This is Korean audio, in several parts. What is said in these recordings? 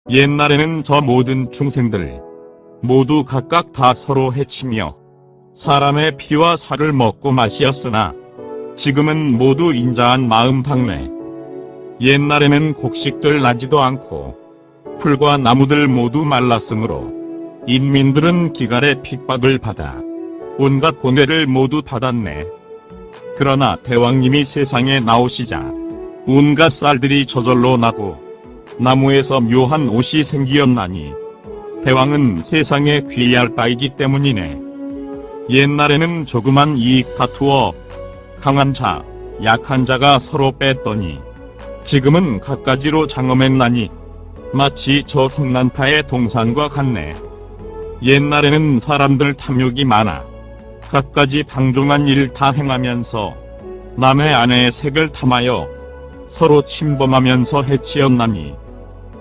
옛날에는 저 모든 중생들 모두 각각 다 서로 해치며 사람의 피와 살을 먹고 마시었으나 지금은 모두 인자한 마음 박래. 옛날에는 곡식들 나지도 않고 풀과 나무들 모두 말랐으므로 인민들은 기갈의 핍박을 받아 온갖 고뇌를 모두 받았네. 그러나 대왕님이 세상에 나오시자 온갖 쌀들이 저절로 나고 나무에서 묘한 옷이 생기었나니 대왕은 세상에 귀할 바이기 때문이네. 옛날에는 조그만 이익 다투어 강한 자, 약한 자가 서로 뺐더니 지금은 갖가지로 장엄했나니 마치 저 성난타의 동산과 같네. 옛날에는 사람들 탐욕이 많아 갖가지 방종한 일 다 행하면서 남의 아내의 색을 탐하여 서로 침범하면서 해치었나니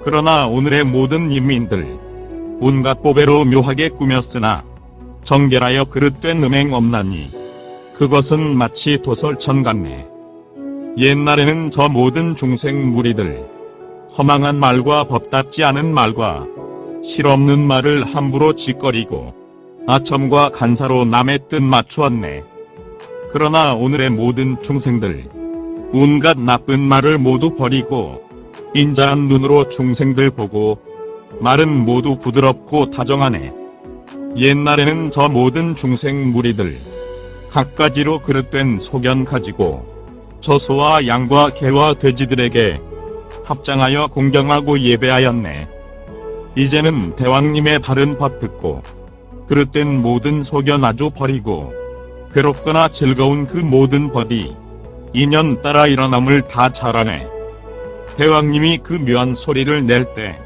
그러나 오늘의 모든 인민들 온갖 보배로 묘하게 꾸몄으나 정결하여 그릇된 음행 없나니 그것은 마치 도설천 같네. 옛날에는 저 모든 중생 무리들 허망한 말과 법답지 않은 말과 실없는 말을 함부로 짓거리고 아첨과 간사로 남의 뜻 맞추었네. 그러나 오늘의 모든 중생들 온갖 나쁜 말을 모두 버리고 인자한 눈으로 중생들 보고 말은 모두 부드럽고 다정하네. 옛날에는 저 모든 중생 무리들 갖가지로 그릇된 소견 가지고 저 소와 양과 개와 돼지들에게 합장하여 공경하고 예배하였네. 이제는 대왕님의 바른 법 듣고 그릇된 모든 소견 아주 버리고 괴롭거나 즐거운 그 모든 법이 인연 따라 일어남을 다 잘하네. 대왕님이 그 묘한 소리를 낼 때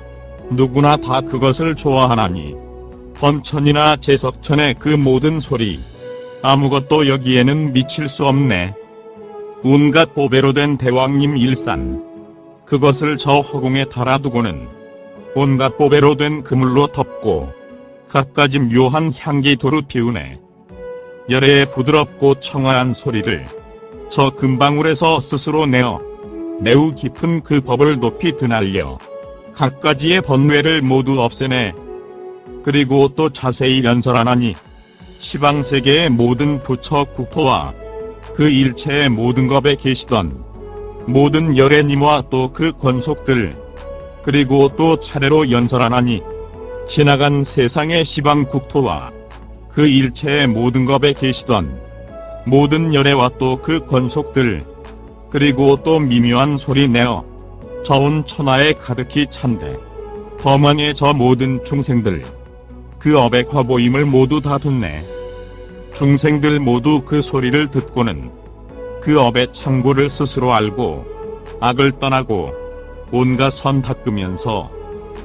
누구나 다 그것을 좋아하나니 범천이나 제석천의 그 모든 소리 아무것도 여기에는 미칠 수 없네. 온갖 보배로 된 대왕님 일산 그것을 저 허공에 달아두고는 온갖 보배로 된 그물로 덮고 갖가지 묘한 향기 도루 피우네. 열애의 부드럽고 청아한 소리를 저 금방울에서 스스로 내어 매우 깊은 그 법을 높이 드날려 갖가지의 번뇌를 모두 없애네. 그리고 또 자세히 연설하나니 시방세계의 모든 부처 국토와 그 일체의 모든 법에 계시던 모든 열애님과 또 그 권속들 그리고 또 차례로 연설하나니 지나간 세상의 시방 국토와 그 일체의 모든 법에 계시던 모든 열애와 또 그 권속들 그리고 또 미묘한 소리 내어 저온 천하에 가득히 찬데 범왕의 저 모든 중생들 그 업의 과보임을 모두 다 듣네. 중생들 모두 그 소리를 듣고는 그 업의 창고를 스스로 알고 악을 떠나고 온갖 선 닦으면서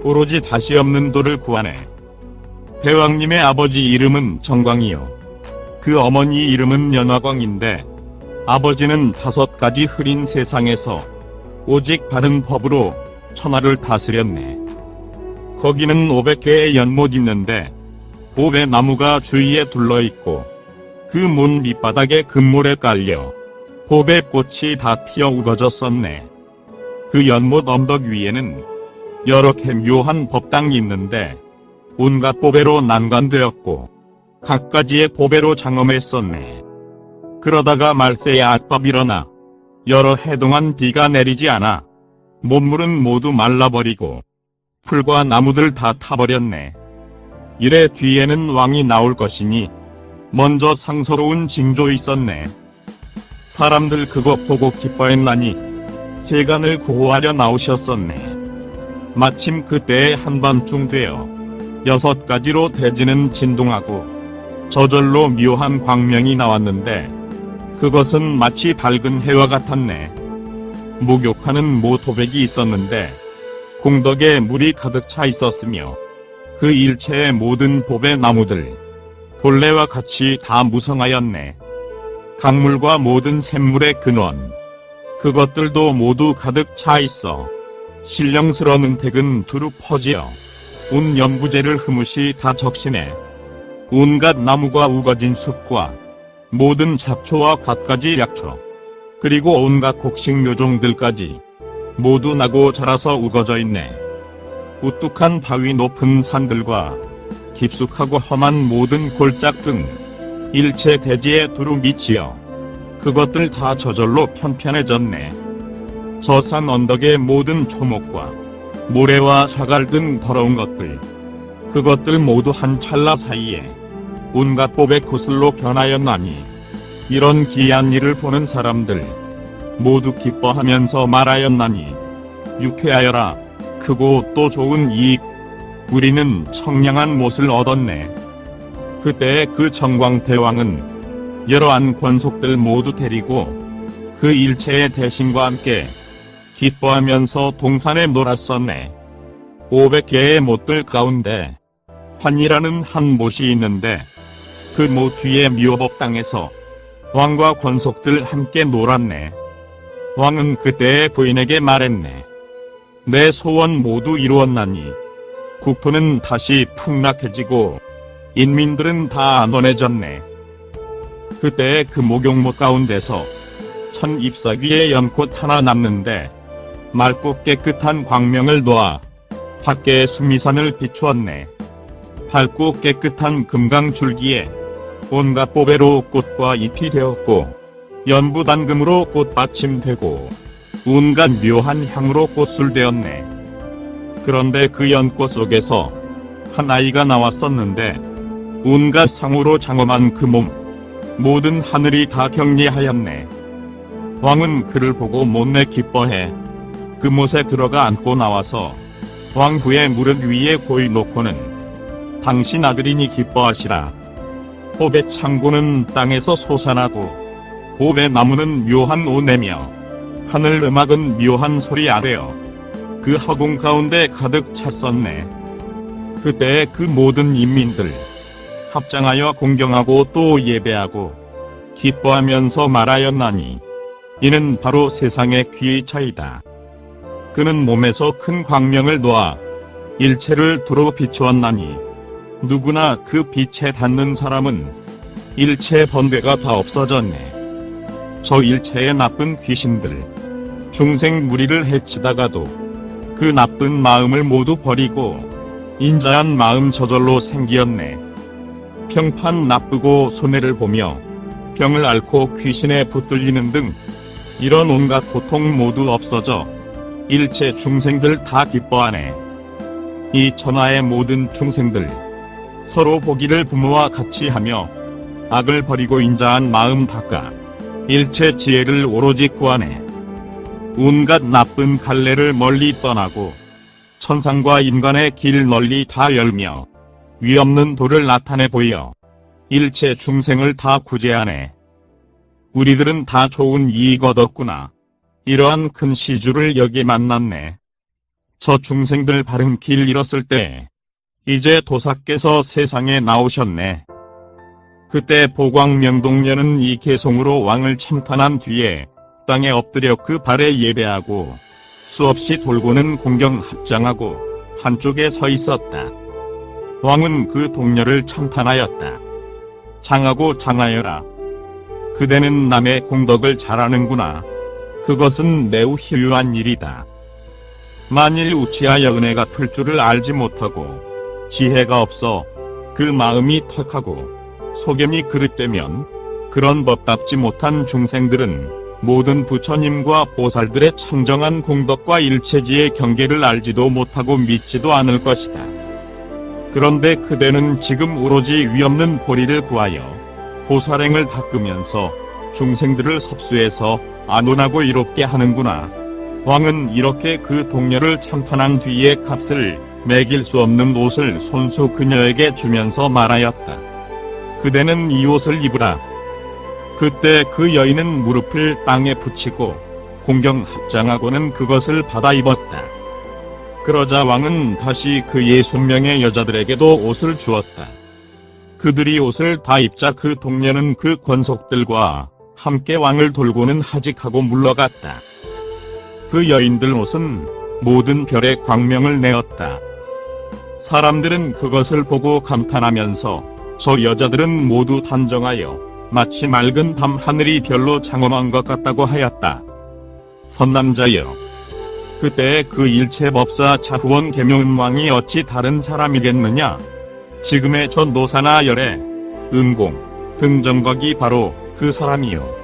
오로지 다시 없는 도를 구하네. 대왕님의 아버지 이름은 정광이요 그 어머니 이름은 연화광인데 아버지는 5가지 흐린 세상에서 오직 바른 법으로 천하를 다스렸네. 거기는 500개의 연못 있는데 보배 나무가 주위에 둘러있고 그 문 밑바닥에 금물에 깔려 보배꽃이 다 피어 우거졌었네. 그 연못 언덕 위에는 여러 개 묘한 법당이 있는데 온갖 보배로 난관되었고 갖가지의 보배로 장엄했었네. 그러다가 말세의 악법이 일어나 여러 해 동안 비가 내리지 않아 못물은 모두 말라버리고 풀과 나무들 다 타버렸네. 이래 뒤에는 왕이 나올 것이니 먼저 상서로운 징조 있었네. 사람들 그것 보고 기뻐했나니 세간을 구호하려 나오셨었네. 마침 그때에 한밤중 되어 6가지로 대지는 진동하고 저절로 묘한 광명이 나왔는데 그것은 마치 밝은 해와 같았네. 목욕하는 모토백이 있었는데 공덕에 물이 가득 차 있었으며 그 일체의 모든 보배 나무들 본래와 같이 다 무성하였네. 강물과 모든 샘물의 근원 그것들도 모두 가득 차 있어 신령스러운 은택은 두루 퍼지어 온 연부제를 흐뭇이 다 적시네. 온갖 나무가 우거진 숲과 모든 잡초와 갓가지 약초 그리고 온갖 곡식 묘종들까지 모두 나고 자라서 우거져 있네. 우뚝한 바위 높은 산들과 깊숙하고 험한 모든 골짝 등 일체 대지에 두루 미치어 그것들 다 저절로 편편해졌네. 저 산 언덕의 모든 초목과 모래와 자갈 등 더러운 것들, 그것들 모두 한 찰나 사이에 온갖 법의 구슬로 변하였나니 이런 기이한 일을 보는 사람들 모두 기뻐하면서 말하였나니 유쾌하여라. 크고 또 좋은 이익. 우리는 청량한 못을 얻었네. 그때 그 정광대왕은 여러한 권속들 모두 데리고 그 일체의 대신과 함께 기뻐하면서 동산에 놀았었네. 500개의 못들 가운데 환이라는 한 못이 있는데 그 못 뒤에 묘법 땅에서 왕과 권속들 함께 놀았네. 왕은 그때 부인에게 말했네. 내 소원 모두 이루었나니 국토는 다시 풍락해지고 인민들은 다 안온해졌네. 그때 그 목욕못 가운데서 천 잎사귀의 연꽃 하나 남는데 맑고 깨끗한 광명을 놓아 밖에 수미산을 비추었네. 밝고 깨끗한 금강줄기에 온갖 뽀배로 꽃과 잎이 되었고 연부단금으로 꽃받침되고 온갖 묘한 향으로 꽃술되었네. 그런데 그 연꽃 속에서 한 아이가 나왔었는데 온갖 상으로 장엄한 그 몸, 모든 하늘이 다 경리하였네. 왕은 그를 보고 못내 기뻐해 그 못에 들어가 앉고 나와서 왕후의 무릎 위에 고이 놓고는 당신 아들이니 기뻐하시라. 홉의 창고는 땅에서 솟아나고 홉의 나무는 묘한 오내며 하늘 음악은 묘한 소리 아래여 그 허공 가운데 가득 찼었네. 그때 그 모든 인민들 합장하여 공경하고 또 예배하고 기뻐하면서 말하였나니 이는 바로 세상의 귀의 차이다. 그는 몸에서 큰 광명을 놓아 일체를 두루 비추었나니 누구나 그 빛에 닿는 사람은 일체 번뇌가 다 없어졌네. 저 일체의 나쁜 귀신들, 중생 무리를 해치다가도 그 나쁜 마음을 모두 버리고 인자한 마음 저절로 생기었네. 평판 나쁘고 손해를 보며 병을 앓고 귀신에 붙들리는 등 이런 온갖 고통 모두 없어져 일체 중생들 다 기뻐하네. 이 천하의 모든 중생들 서로 보기를 부모와 같이 하며 악을 버리고 인자한 마음 닦아 일체 지혜를 오로지 구하네. 온갖 나쁜 갈래를 멀리 떠나고 천상과 인간의 길 널리 다 열며 위없는 도를 나타내 보여 일체 중생을 다 구제하네. 우리들은 다 좋은 이익 얻었구나. 이러한 큰 시주를 여기 만났네. 저 중생들 바른 길 잃었을 때 이제 도사께서 세상에 나오셨네. 그때 보광명동녀는 이 개송으로 왕을 참탄한 뒤에 땅에 엎드려 그 발에 예배하고 수없이 돌고는 공경 합장하고 한쪽에 서 있었다. 왕은 그 동녀를 참탄하였다. 장하고 장하여라. 그대는 남의 공덕을 잘하는구나. 그것은 매우 희유한 일이다. 만일 우치하여 은혜가 풀 줄을 알지 못하고 지혜가 없어 그 마음이 턱하고 소견이 그릇되면 그런 법답지 못한 중생들은 모든 부처님과 보살들의 청정한 공덕과 일체지의 경계를 알지도 못하고 믿지도 않을 것이다. 그런데 그대는 지금 오로지 위없는 보리를 구하여 보살행을 닦으면서 중생들을 섭수해서 안온하고 이롭게 하는구나. 왕은 이렇게 그 동녀를 참탄한 뒤에 값을 매길 수 없는 옷을 손수 그녀에게 주면서 말하였다. 그대는 이 옷을 입으라. 그때 그 여인은 무릎을 땅에 붙이고 공경 합장하고는 그것을 받아 입었다. 그러자 왕은 다시 그 60명의 여자들에게도 옷을 주었다. 그들이 옷을 다 입자 그 동녀는 그 권속들과 함께 왕을 돌고는 하직하고 물러갔다. 그 여인들 옷은 모든 별의 광명을 내었다. 사람들은 그것을 보고 감탄하면서 저 여자들은 모두 단정하여 마치 맑은 밤 하늘이 별로 장엄한 것 같다고 하였다. 선남자여, 그때 그 일체법사 자후원 계묘은왕이 어찌 다른 사람이겠느냐. 지금의 저 노사나 열애, 은공, 등정각이 바로 그 사람이요.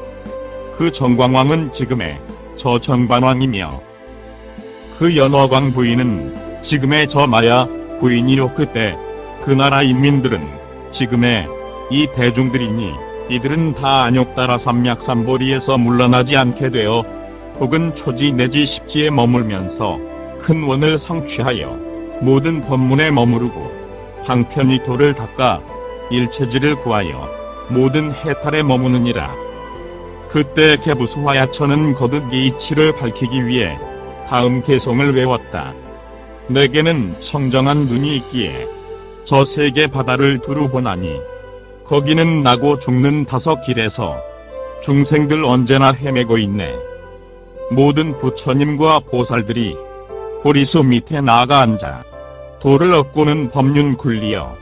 그 정광왕은 지금의 저 정반왕이며 그 연화광 부인은 지금의 저 마야 부인이요. 그때 그 나라 인민들은 지금의 이 대중들이니 이들은 다 안욕따라 삼맥삼보리에서 물러나지 않게 되어 혹은 초지 내지 십지에 머물면서 큰 원을 성취하여 모든 법문에 머무르고 방편히 도를 닦아 일체지를 구하여 모든 해탈에 머무느니라. 그때 개부수화야처는 거듭 이 이치를 밝히기 위해 다음 개송을 외웠다. 내게는 청정한 눈이 있기에 저 세계 바다를 두루 보나니 거기는 나고 죽는 다섯 길에서 중생들 언제나 헤매고 있네. 모든 부처님과 보살들이 보리수 밑에 나아가 앉아 도를 얻고는 법륜 굴리어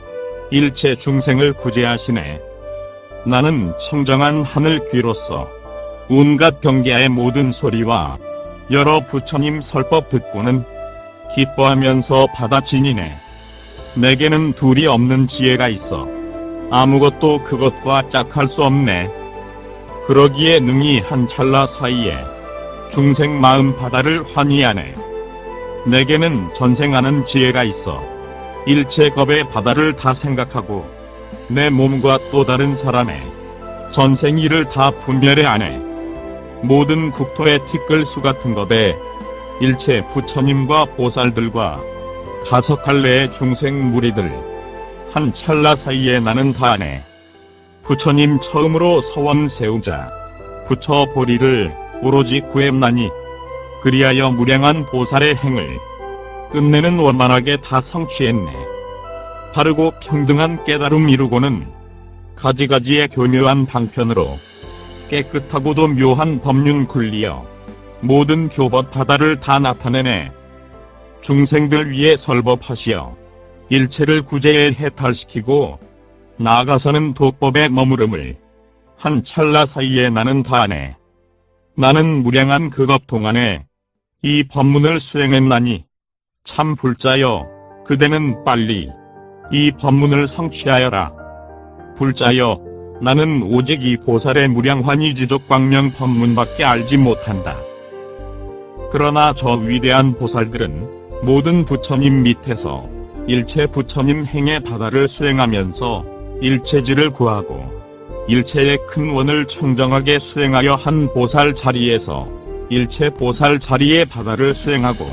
일체 중생을 구제하시네. 나는 청정한 하늘 귀로서 온갖 경계의 모든 소리와 여러 부처님 설법 듣고는 기뻐하면서 받아지니네. 내게는 둘이 없는 지혜가 있어 아무것도 그것과 짝할 수 없네. 그러기에 능히 한 찰나 사이에 중생 마음 바다를 환희하네. 내게는 전생하는 지혜가 있어 일체 겁의 바다를 다 생각하고 내 몸과 또 다른 사람의 전생일을 다 분별해하네. 모든 국토의 티끌수 같은 겁에 일체 부처님과 보살들과 다섯 갈래의 중생 무리들 한 찰나 사이에 나는 다 아네. 부처님 처음으로 서원 세우자 부처 보리를 오로지 구했나니 그리하여 무량한 보살의 행을 끝내는 원만하게 다 성취했네. 바르고 평등한 깨달음 이루고는 가지가지의 교묘한 방편으로 깨끗하고도 묘한 법륜 굴리어 모든 교법 바다를 다 나타내네. 중생들 위해 설법하시어 일체를 구제에 해탈시키고 나아가서는 독법에 머무름을 한 찰나 사이에 나는 다 아네. 나는 무량한 그 법 동안에 이 법문을 수행했나니 참 불자여 그대는 빨리 이 법문을 성취하여라. 불자여 나는 오직 이 보살의 무량환희지족 광명 법문밖에 알지 못한다. 그러나 저 위대한 보살들은 모든 부처님 밑에서 일체 부처님 행의 바다를 수행하면서 일체지를 구하고 일체의 큰 원을 청정하게 수행하여 한 보살 자리에서 일체 보살 자리의 바다를 수행하고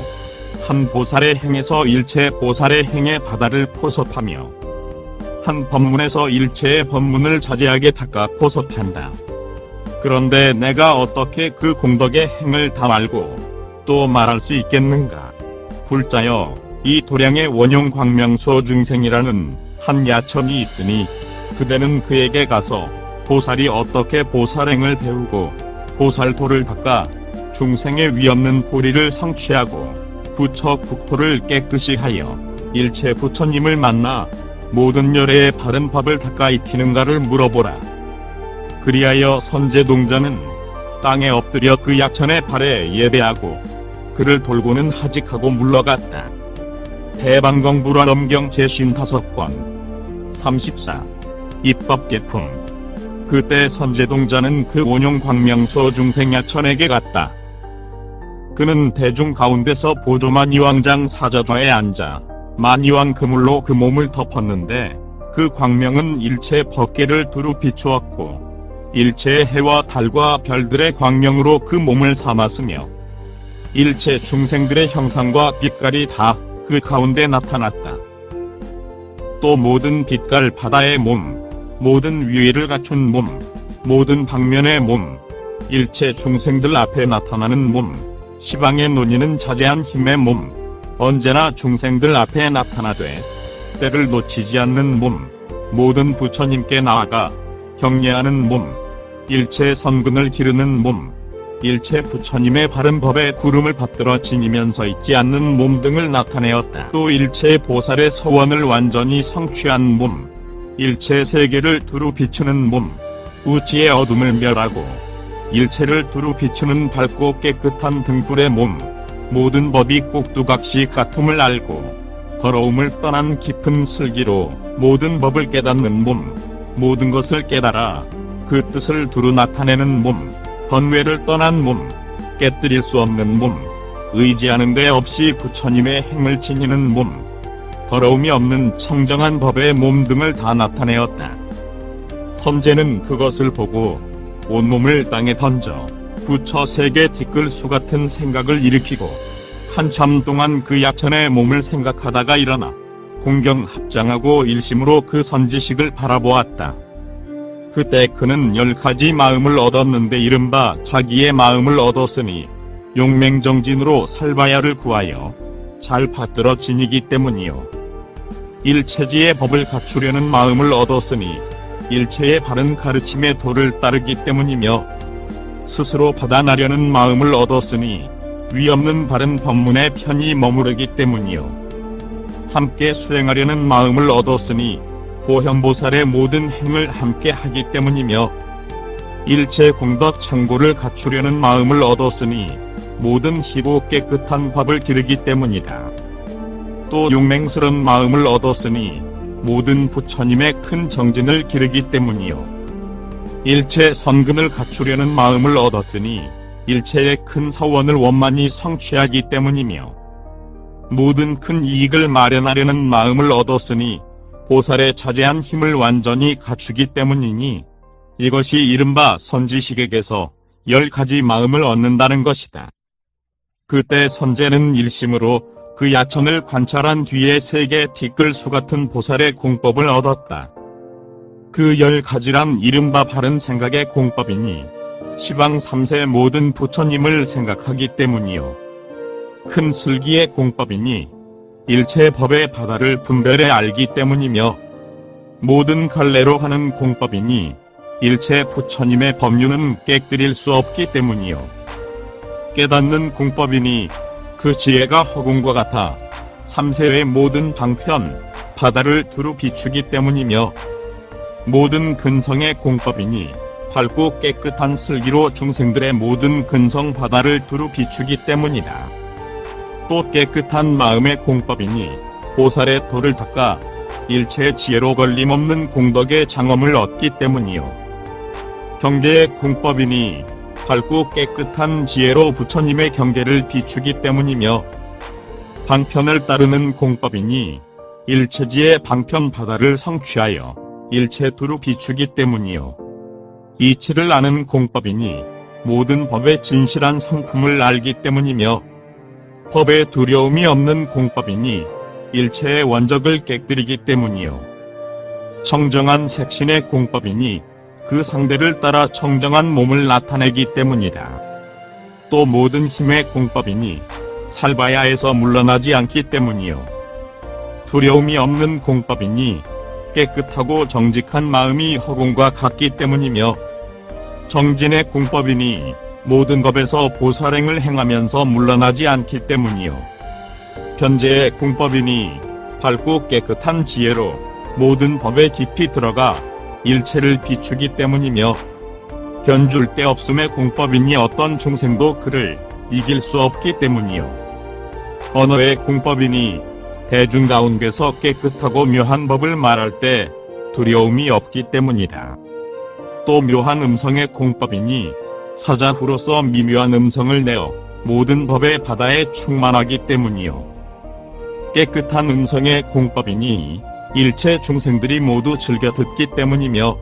한 보살의 행에서 일체 보살의 행의 바다를 포섭하며 한 법문에서 일체의 법문을 자제하게 닦아 포섭한다. 그런데 내가 어떻게 그 공덕의 행을 다 말고 또 말할 수 있겠는가? 불자여 이 도량의 원용 광명소 중생이라는 한 야천이 있으니 그대는 그에게 가서 보살이 어떻게 보살행을 배우고 보살도를 닦아 중생의 위없는 보리를 성취하고 부처 국토를 깨끗이 하여 일체 부처님을 만나 모든 열애의 바른 법을 닦아 익히는가를 물어보라. 그리하여 선제동자는 땅에 엎드려 그 약천의 발에 예배하고 그를 돌고는 하직하고 물러갔다. 대방경불화 넘경 제55권 34 입법계품. 그때 선제동자는 그 원용광명소 중생야천에게 갔다. 그는 대중 가운데서 보조만 이왕장 사저좌에 앉아 만이왕 그물로 그 몸을 덮었는데 그 광명은 일체 법계를 두루 비추었고 일체의 해와 달과 별들의 광명으로 그 몸을 삼았으며 일체 중생들의 형상과 빛깔이 다 그 가운데 나타났다. 또 모든 빛깔 바다의 몸, 모든 위위를 갖춘 몸, 모든 방면의 몸, 일체 중생들 앞에 나타나는 몸, 시방에 논의는 자제한 힘의 몸, 언제나 중생들 앞에 나타나되 때를 놓치지 않는 몸, 모든 부처님께 나아가 경례하는 몸, 일체 선근을 기르는 몸, 일체 부처님의 바른 법에 구름을 받들어 지니면서 있지 않는 몸 등을 나타내었다. 또 일체 보살의 서원을 완전히 성취한 몸, 일체 세계를 두루 비추는 몸, 우치의 어둠을 멸하고 일체를 두루 비추는 밝고 깨끗한 등불의 몸, 모든 법이 꼭두각시 같음을 알고 더러움을 떠난 깊은 슬기로 모든 법을 깨닫는 몸, 모든 것을 깨달아 그 뜻을 두루 나타내는 몸, 번뇌를 떠난 몸, 깨뜨릴 수 없는 몸, 의지하는 데 없이 부처님의 행을 지니는 몸, 더러움이 없는 청정한 법의 몸 등을 다 나타내었다. 선제는 그것을 보고 온몸을 땅에 던져 부처 세계 뒷글수 같은 생각을 일으키고 한참 동안 그 약천의 몸을 생각하다가 일어나 공경 합장하고 일심으로 그 선지식을 바라보았다. 그때 그는 10가지 마음을 얻었는데 이른바 자기의 마음을 얻었으니 용맹정진으로 살바야를 구하여 잘 받들어 지니기 때문이요. 일체지의 법을 갖추려는 마음을 얻었으니 일체의 바른 가르침의 도를 따르기 때문이며 스스로 받아나려는 마음을 얻었으니 위없는 바른 법문에 편히 머무르기 때문이요. 함께 수행하려는 마음을 얻었으니 보현보살의 모든 행을 함께 하기 때문이며 일체 공덕 창고를 갖추려는 마음을 얻었으니 모든 희고 깨끗한 법을 기르기 때문이다. 또 용맹스런 마음을 얻었으니 모든 부처님의 큰 정진을 기르기 때문이요. 일체 선근을 갖추려는 마음을 얻었으니 일체의 큰 사원을 원만히 성취하기 때문이며 모든 큰 이익을 마련하려는 마음을 얻었으니 보살의 자제한 힘을 완전히 갖추기 때문이니 이것이 이른바 선지식에게서 10가지 마음을 얻는다는 것이다. 그때 선제는 일심으로 그 야천을 관찰한 뒤에 세계 뒷글수 같은 보살의 공법을 얻었다. 그 10가지란 이른바 바른 생각의 공법이니 시방 3세 모든 부처님을 생각하기 때문이요. 큰 슬기의 공법이니 일체 법의 바다를 분별해 알기 때문이며 모든 갈래로 하는 공법이니 일체 부처님의 법륜은 깨뜨릴 수 없기 때문이요. 깨닫는 공법이니 그 지혜가 허공과 같아 3세의 모든 방편, 바다를 두루 비추기 때문이며 모든 근성의 공법이니 밝고 깨끗한 슬기로 중생들의 모든 근성 바다를 두루 비추기 때문이다. 또 깨끗한 마음의 공법이니 보살의 도를 닦아 일체의 지혜로 걸림없는 공덕의 장엄을 얻기 때문이요. 경계의 공법이니 밝고 깨끗한 지혜로 부처님의 경계를 비추기 때문이며 방편을 따르는 공법이니 일체지의 방편 바다를 성취하여 일체 두루 비추기 때문이요. 이치를 아는 공법이니 모든 법의 진실한 성품을 알기 때문이며 법에 두려움이 없는 공법이니 일체의 원적을 깨뜨리기 때문이요. 청정한 색신의 공법이니 그 상대를 따라 청정한 몸을 나타내기 때문이다. 또 모든 힘의 공법이니 살바야에서 물러나지 않기 때문이요. 두려움이 없는 공법이니 깨끗하고 정직한 마음이 허공과 같기 때문이며 정진의 공법이니 모든 법에서 보살행을 행하면서 물러나지 않기 때문이요. 변제의 공법이니 밝고 깨끗한 지혜로 모든 법에 깊이 들어가 일체를 비추기 때문이며 견줄 데 없음의 공법이니 어떤 중생도 그를 이길 수 없기 때문이요. 언어의 공법이니 대중 가운데서 깨끗하고 묘한 법을 말할 때 두려움이 없기 때문이다. 또 묘한 음성의 공법이니 사자후로서 미묘한 음성을 내어 모든 법의 바다에 충만하기 때문이요. 깨끗한 음성의 공법이니 일체 중생들이 모두 즐겨 듣기 때문이며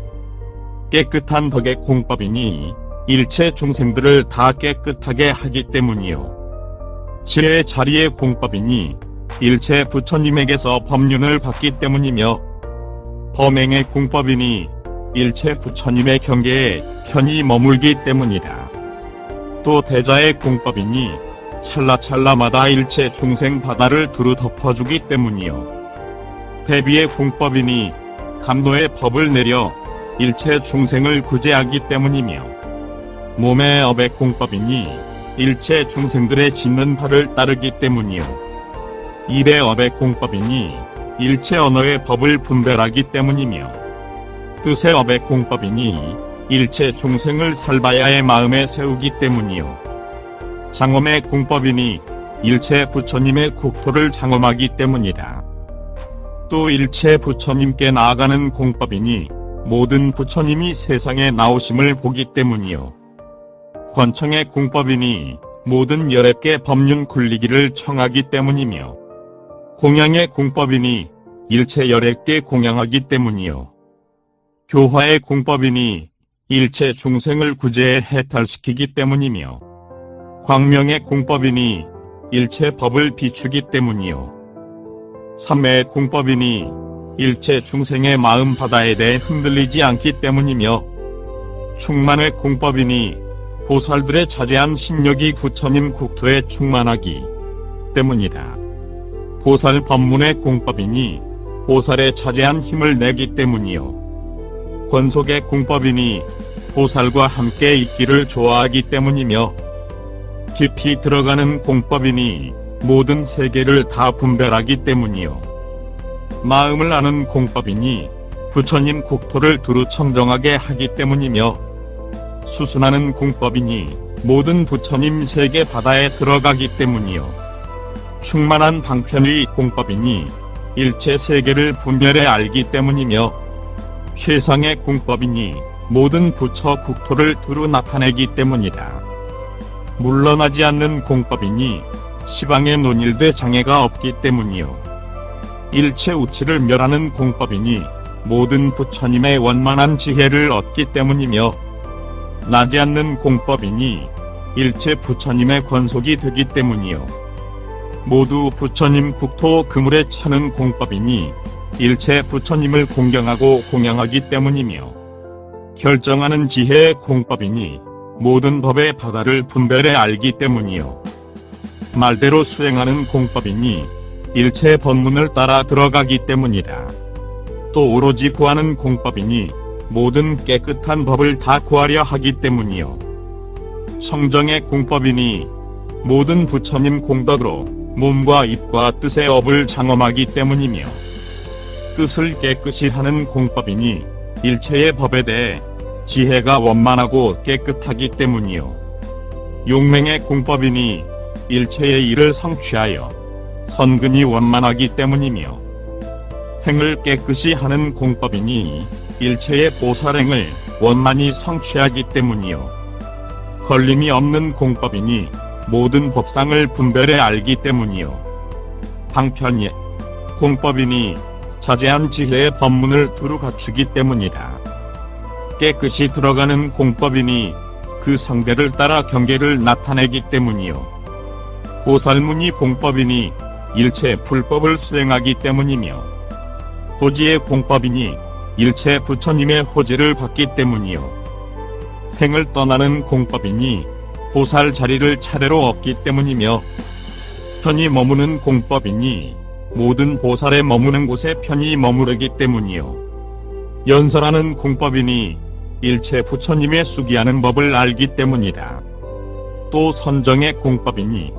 깨끗한 덕의 공법이니 일체 중생들을 다 깨끗하게 하기 때문이요. 지혜의 자리의 공법이니 일체 부처님에게서 법륜을 받기 때문이며 범행의 공법이니 일체 부처님의 경계에 편히 머물기 때문이다. 또 대자의 공법이니 찰나찰나마다 일체 중생 바다를 두루 덮어주기 때문이요. 대비의 공법이니 감노의 법을 내려 일체 중생을 구제하기 때문이며 몸의 업의 공법이니 일체 중생들의 짓는 바를 따르기 때문이요. 입의 업의 공법이니 일체 언어의 법을 분별하기 때문이며 뜻의 업의 공법이니 일체 중생을 살바야의 마음에 세우기 때문이요. 장엄의 공법이니 일체 부처님의 국토를 장엄하기 때문이다. 또 일체 부처님께 나아가는 공법이니 모든 부처님이 세상에 나오심을 보기 때문이요. 권청의 공법이니 모든 11개 법륜 굴리기를 청하기 때문이며, 공양의 공법이니 일체 11개 공양하기 때문이요. 교화의 공법이니 일체 중생을 구제해 해탈시키기 때문이며, 광명의 공법이니 일체 법을 비추기 때문이요. 삼매의 공법이니 일체 중생의 마음 바다에 대해 흔들리지 않기 때문이며, 충만의 공법이니 보살들의 자제한 신력이 부처님 국토에 충만하기 때문이다. 보살 법문의 공법이니 보살의 자제한 힘을 내기 때문이요. 권속의 공법이니 보살과 함께 있기를 좋아하기 때문이며, 깊이 들어가는 공법이니 모든 세계를 다 분별하기 때문이요. 마음을 아는 공법이니 부처님 국토를 두루 청정하게 하기 때문이며, 수순하는 공법이니 모든 부처님 세계 바다에 들어가기 때문이요. 충만한 방편의 공법이니 일체 세계를 분별해 알기 때문이며, 최상의 공법이니 모든 부처 국토를 두루 나타내기 때문이다. 물러나지 않는 공법이니 시방에 논일되 장애가 없기 때문이요. 일체 우치를 멸하는 공법이니 모든 부처님의 원만한 지혜를 얻기 때문이며, 나지 않는 공법이니 일체 부처님의 권속이 되기 때문이요. 모두 부처님 국토 그물에 차는 공법이니 일체 부처님을 공경하고 공양하기 때문이며, 결정하는 지혜의 공법이니 모든 법의 바다를 분별해 알기 때문이요. 말대로 수행하는 공법이니 일체 법문을 따라 들어가기 때문이다. 또 오로지 구하는 공법이니 모든 깨끗한 법을 다 구하려 하기 때문이요. 청정의 공법이니 모든 부처님 공덕으로 몸과 입과 뜻의 업을 장엄하기 때문이며, 뜻을 깨끗이 하는 공법이니 일체의 법에 대해 지혜가 원만하고 깨끗하기 때문이요. 용맹의 공법이니 일체의 일을 성취하여 선근이 원만하기 때문이며, 행을 깨끗이 하는 공법이니 일체의 보살행을 원만히 성취하기 때문이요. 걸림이 없는 공법이니 모든 법상을 분별해 알기 때문이요. 방편의 공법이니 자제한 지혜의 법문을 두루 갖추기 때문이다. 깨끗이 들어가는 공법이니 그 상대를 따라 경계를 나타내기 때문이요. 보살문이 공법이니 일체 불법을 수행하기 때문이며, 호지의 공법이니 일체 부처님의 호지를 받기 때문이요. 생을 떠나는 공법이니 보살 자리를 차례로 얻기 때문이며, 편히 머무는 공법이니 모든 보살에 머무는 곳에 편히 머무르기 때문이요. 연설하는 공법이니 일체 부처님의 수기하는 법을 알기 때문이다. 또 선정의 공법이니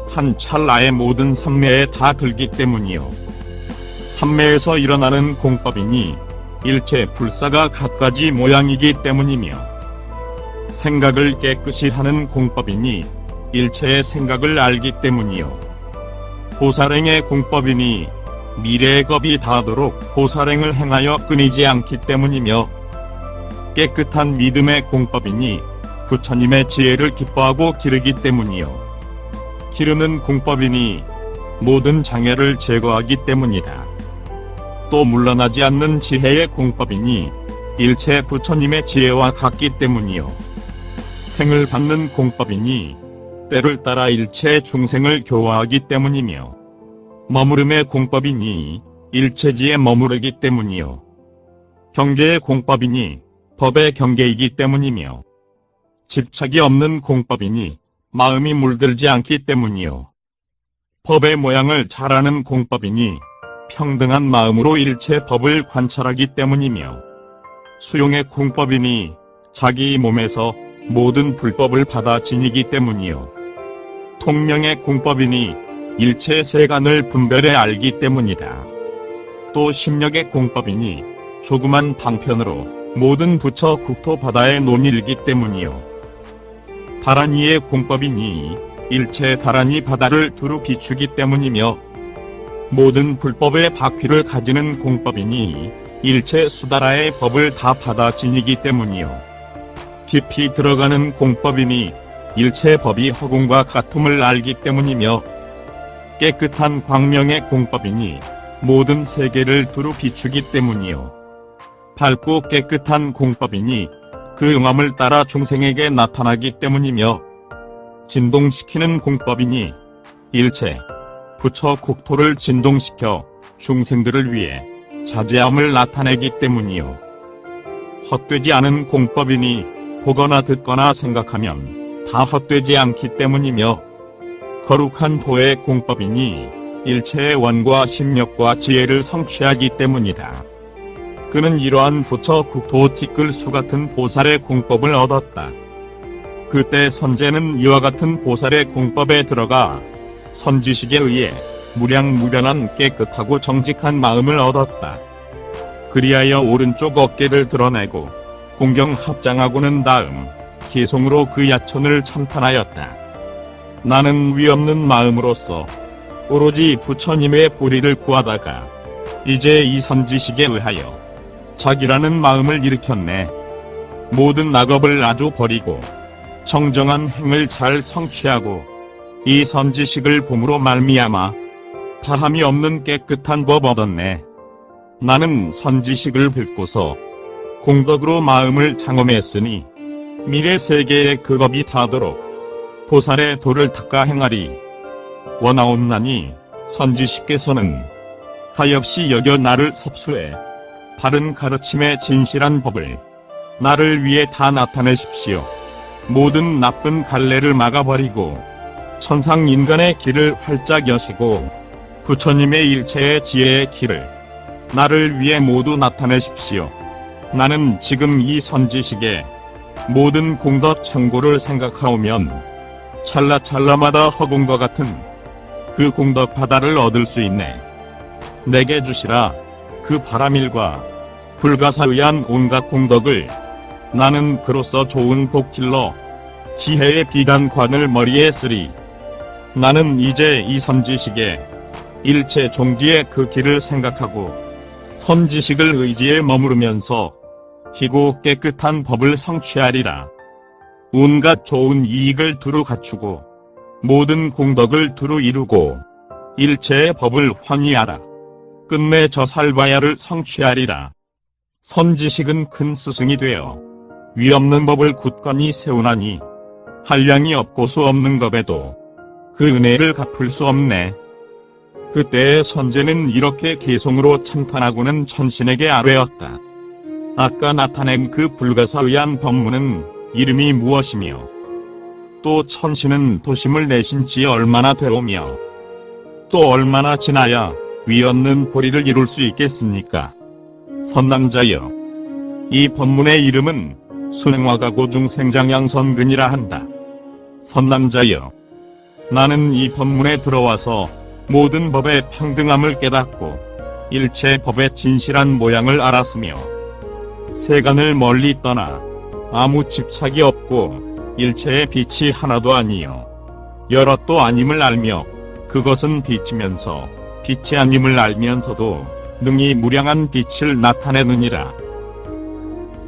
한 찰나의 모든 삼매에 다 들기 때문이요. 삼매에서 일어나는 공법이니 일체 불사가 갖가지 모양이기 때문이며, 생각을 깨끗이 하는 공법이니 일체의 생각을 알기 때문이요. 보살행의 공법이니 미래의 겁이 닿도록 보살행을 행하여 끊이지 않기 때문이며, 깨끗한 믿음의 공법이니 부처님의 지혜를 기뻐하고 기르기 때문이요. 기르는 공법이니 모든 장애를 제거하기 때문이다. 또 물러나지 않는 지혜의 공법이니 일체 부처님의 지혜와 같기 때문이요. 생을 받는 공법이니 때를 따라 일체 중생을 교화하기 때문이며, 머무름의 공법이니 일체지에 머무르기 때문이요. 경계의 공법이니 법의 경계이기 때문이며, 집착이 없는 공법이니 마음이 물들지 않기 때문이요. 법의 모양을 잘 아는 공법이니 평등한 마음으로 일체 법을 관찰하기 때문이며, 수용의 공법이니 자기 몸에서 모든 불법을 받아 지니기 때문이요. 통명의 공법이니 일체 세간을 분별해 알기 때문이다. 또 심력의 공법이니 조그만 방편으로 모든 부처 국토 바다에 논일기 때문이요. 다란이의 공법이니 일체 다란히 바다를 두루 비추기 때문이며 모든 불법의 바퀴를 가지는 공법이니 일체 수다라의 법을 다 받아 지니기 때문이요. 깊이 들어가는 공법이니 일체 법이 허공과 같음을 알기 때문이며 깨끗한 광명의 공법이니 모든 세계를 두루 비추기 때문이요. 밝고 깨끗한 공법이니 그 응암을 따라 중생에게 나타나기 때문이며 진동시키는 공법이니 일체 부처 국토를 진동시켜 중생들을 위해 자제함을 나타내기 때문이요. 헛되지 않은 공법이니 보거나 듣거나 생각하면 다 헛되지 않기 때문이며 거룩한 도의 공법이니 일체의 원과 심력과 지혜를 성취하기 때문이다. 그는 이러한 부처 국토 티끌수 같은 보살의 공법을 얻었다. 그때 선제는 이와 같은 보살의 공법에 들어가 선지식에 의해 무량무변한 깨끗하고 정직한 마음을 얻었다. 그리하여 오른쪽 어깨를 드러내고 공경 합장하고는 다음 기송으로 그 야천을 참판하였다. 나는 위없는 마음으로서 오로지 부처님의 보리를 구하다가 이제 이 선지식에 의하여 자기라는 마음을 일으켰네. 모든 낙업을 아주 버리고 정정한 행을 잘 성취하고 이 선지식을 봄으로 말미암아 다함이 없는 깨끗한 법 얻었네. 나는 선지식을 뵙고서 공덕으로 마음을 장엄했으니 미래 세계의 그 법이 닿도록 보살의 도를 닦아 행하리. 원하옵나니 선지식께서는 가엾이 여겨 나를 섭수해 바른 가르침의 진실한 법을 나를 위해 다 나타내십시오. 모든 나쁜 갈래를 막아버리고 천상 인간의 길을 활짝 여시고 부처님의 일체의 지혜의 길을 나를 위해 모두 나타내십시오. 나는 지금 이 선지식에 모든 공덕 창고를 생각하오면 찰나찰나마다 허공과 같은 그 공덕 바다를 얻을 수 있네. 내게 주시라. 그 바람일과 불가사의한 온갖 공덕을 나는 그로써 좋은 복길러 지혜의 비단관을 머리에 쓰리. 나는 이제 이 선지식에 일체 종지의 그 길을 생각하고 선지식을 의지에 머무르면서 희고 깨끗한 법을 성취하리라. 온갖 좋은 이익을 두루 갖추고 모든 공덕을 두루 이루고 일체의 법을 환희하라. 끝내 저 살바야를 성취하리라. 선지식은 큰 스승이 되어 위없는 법을 굳건히 세우나니 한량이 없고 수 없는 법에도 그 은혜를 갚을 수 없네. 그때의 선제는 이렇게 개송으로 참탄하고는 천신에게 아뢰었다. 아까 나타낸 그 불가사의한 법문은 이름이 무엇이며 또 천신은 도심을 내신 지 얼마나 되오며 또 얼마나 지나야 위없는 보리를 이룰 수 있겠습니까? 선남자여, 이 법문의 이름은 순행화가고 중생장양선근이라 한다. 선남자여, 나는 이 법문에 들어와서 모든 법의 평등함을 깨닫고 일체 법의 진실한 모양을 알았으며 세간을 멀리 떠나 아무 집착이 없고 일체의 빛이 하나도 아니요 여럿도 아님을 알며 그것은 빛이면서 빛이 아님을 알면서도 능히 무량한 빛을 나타내느니라.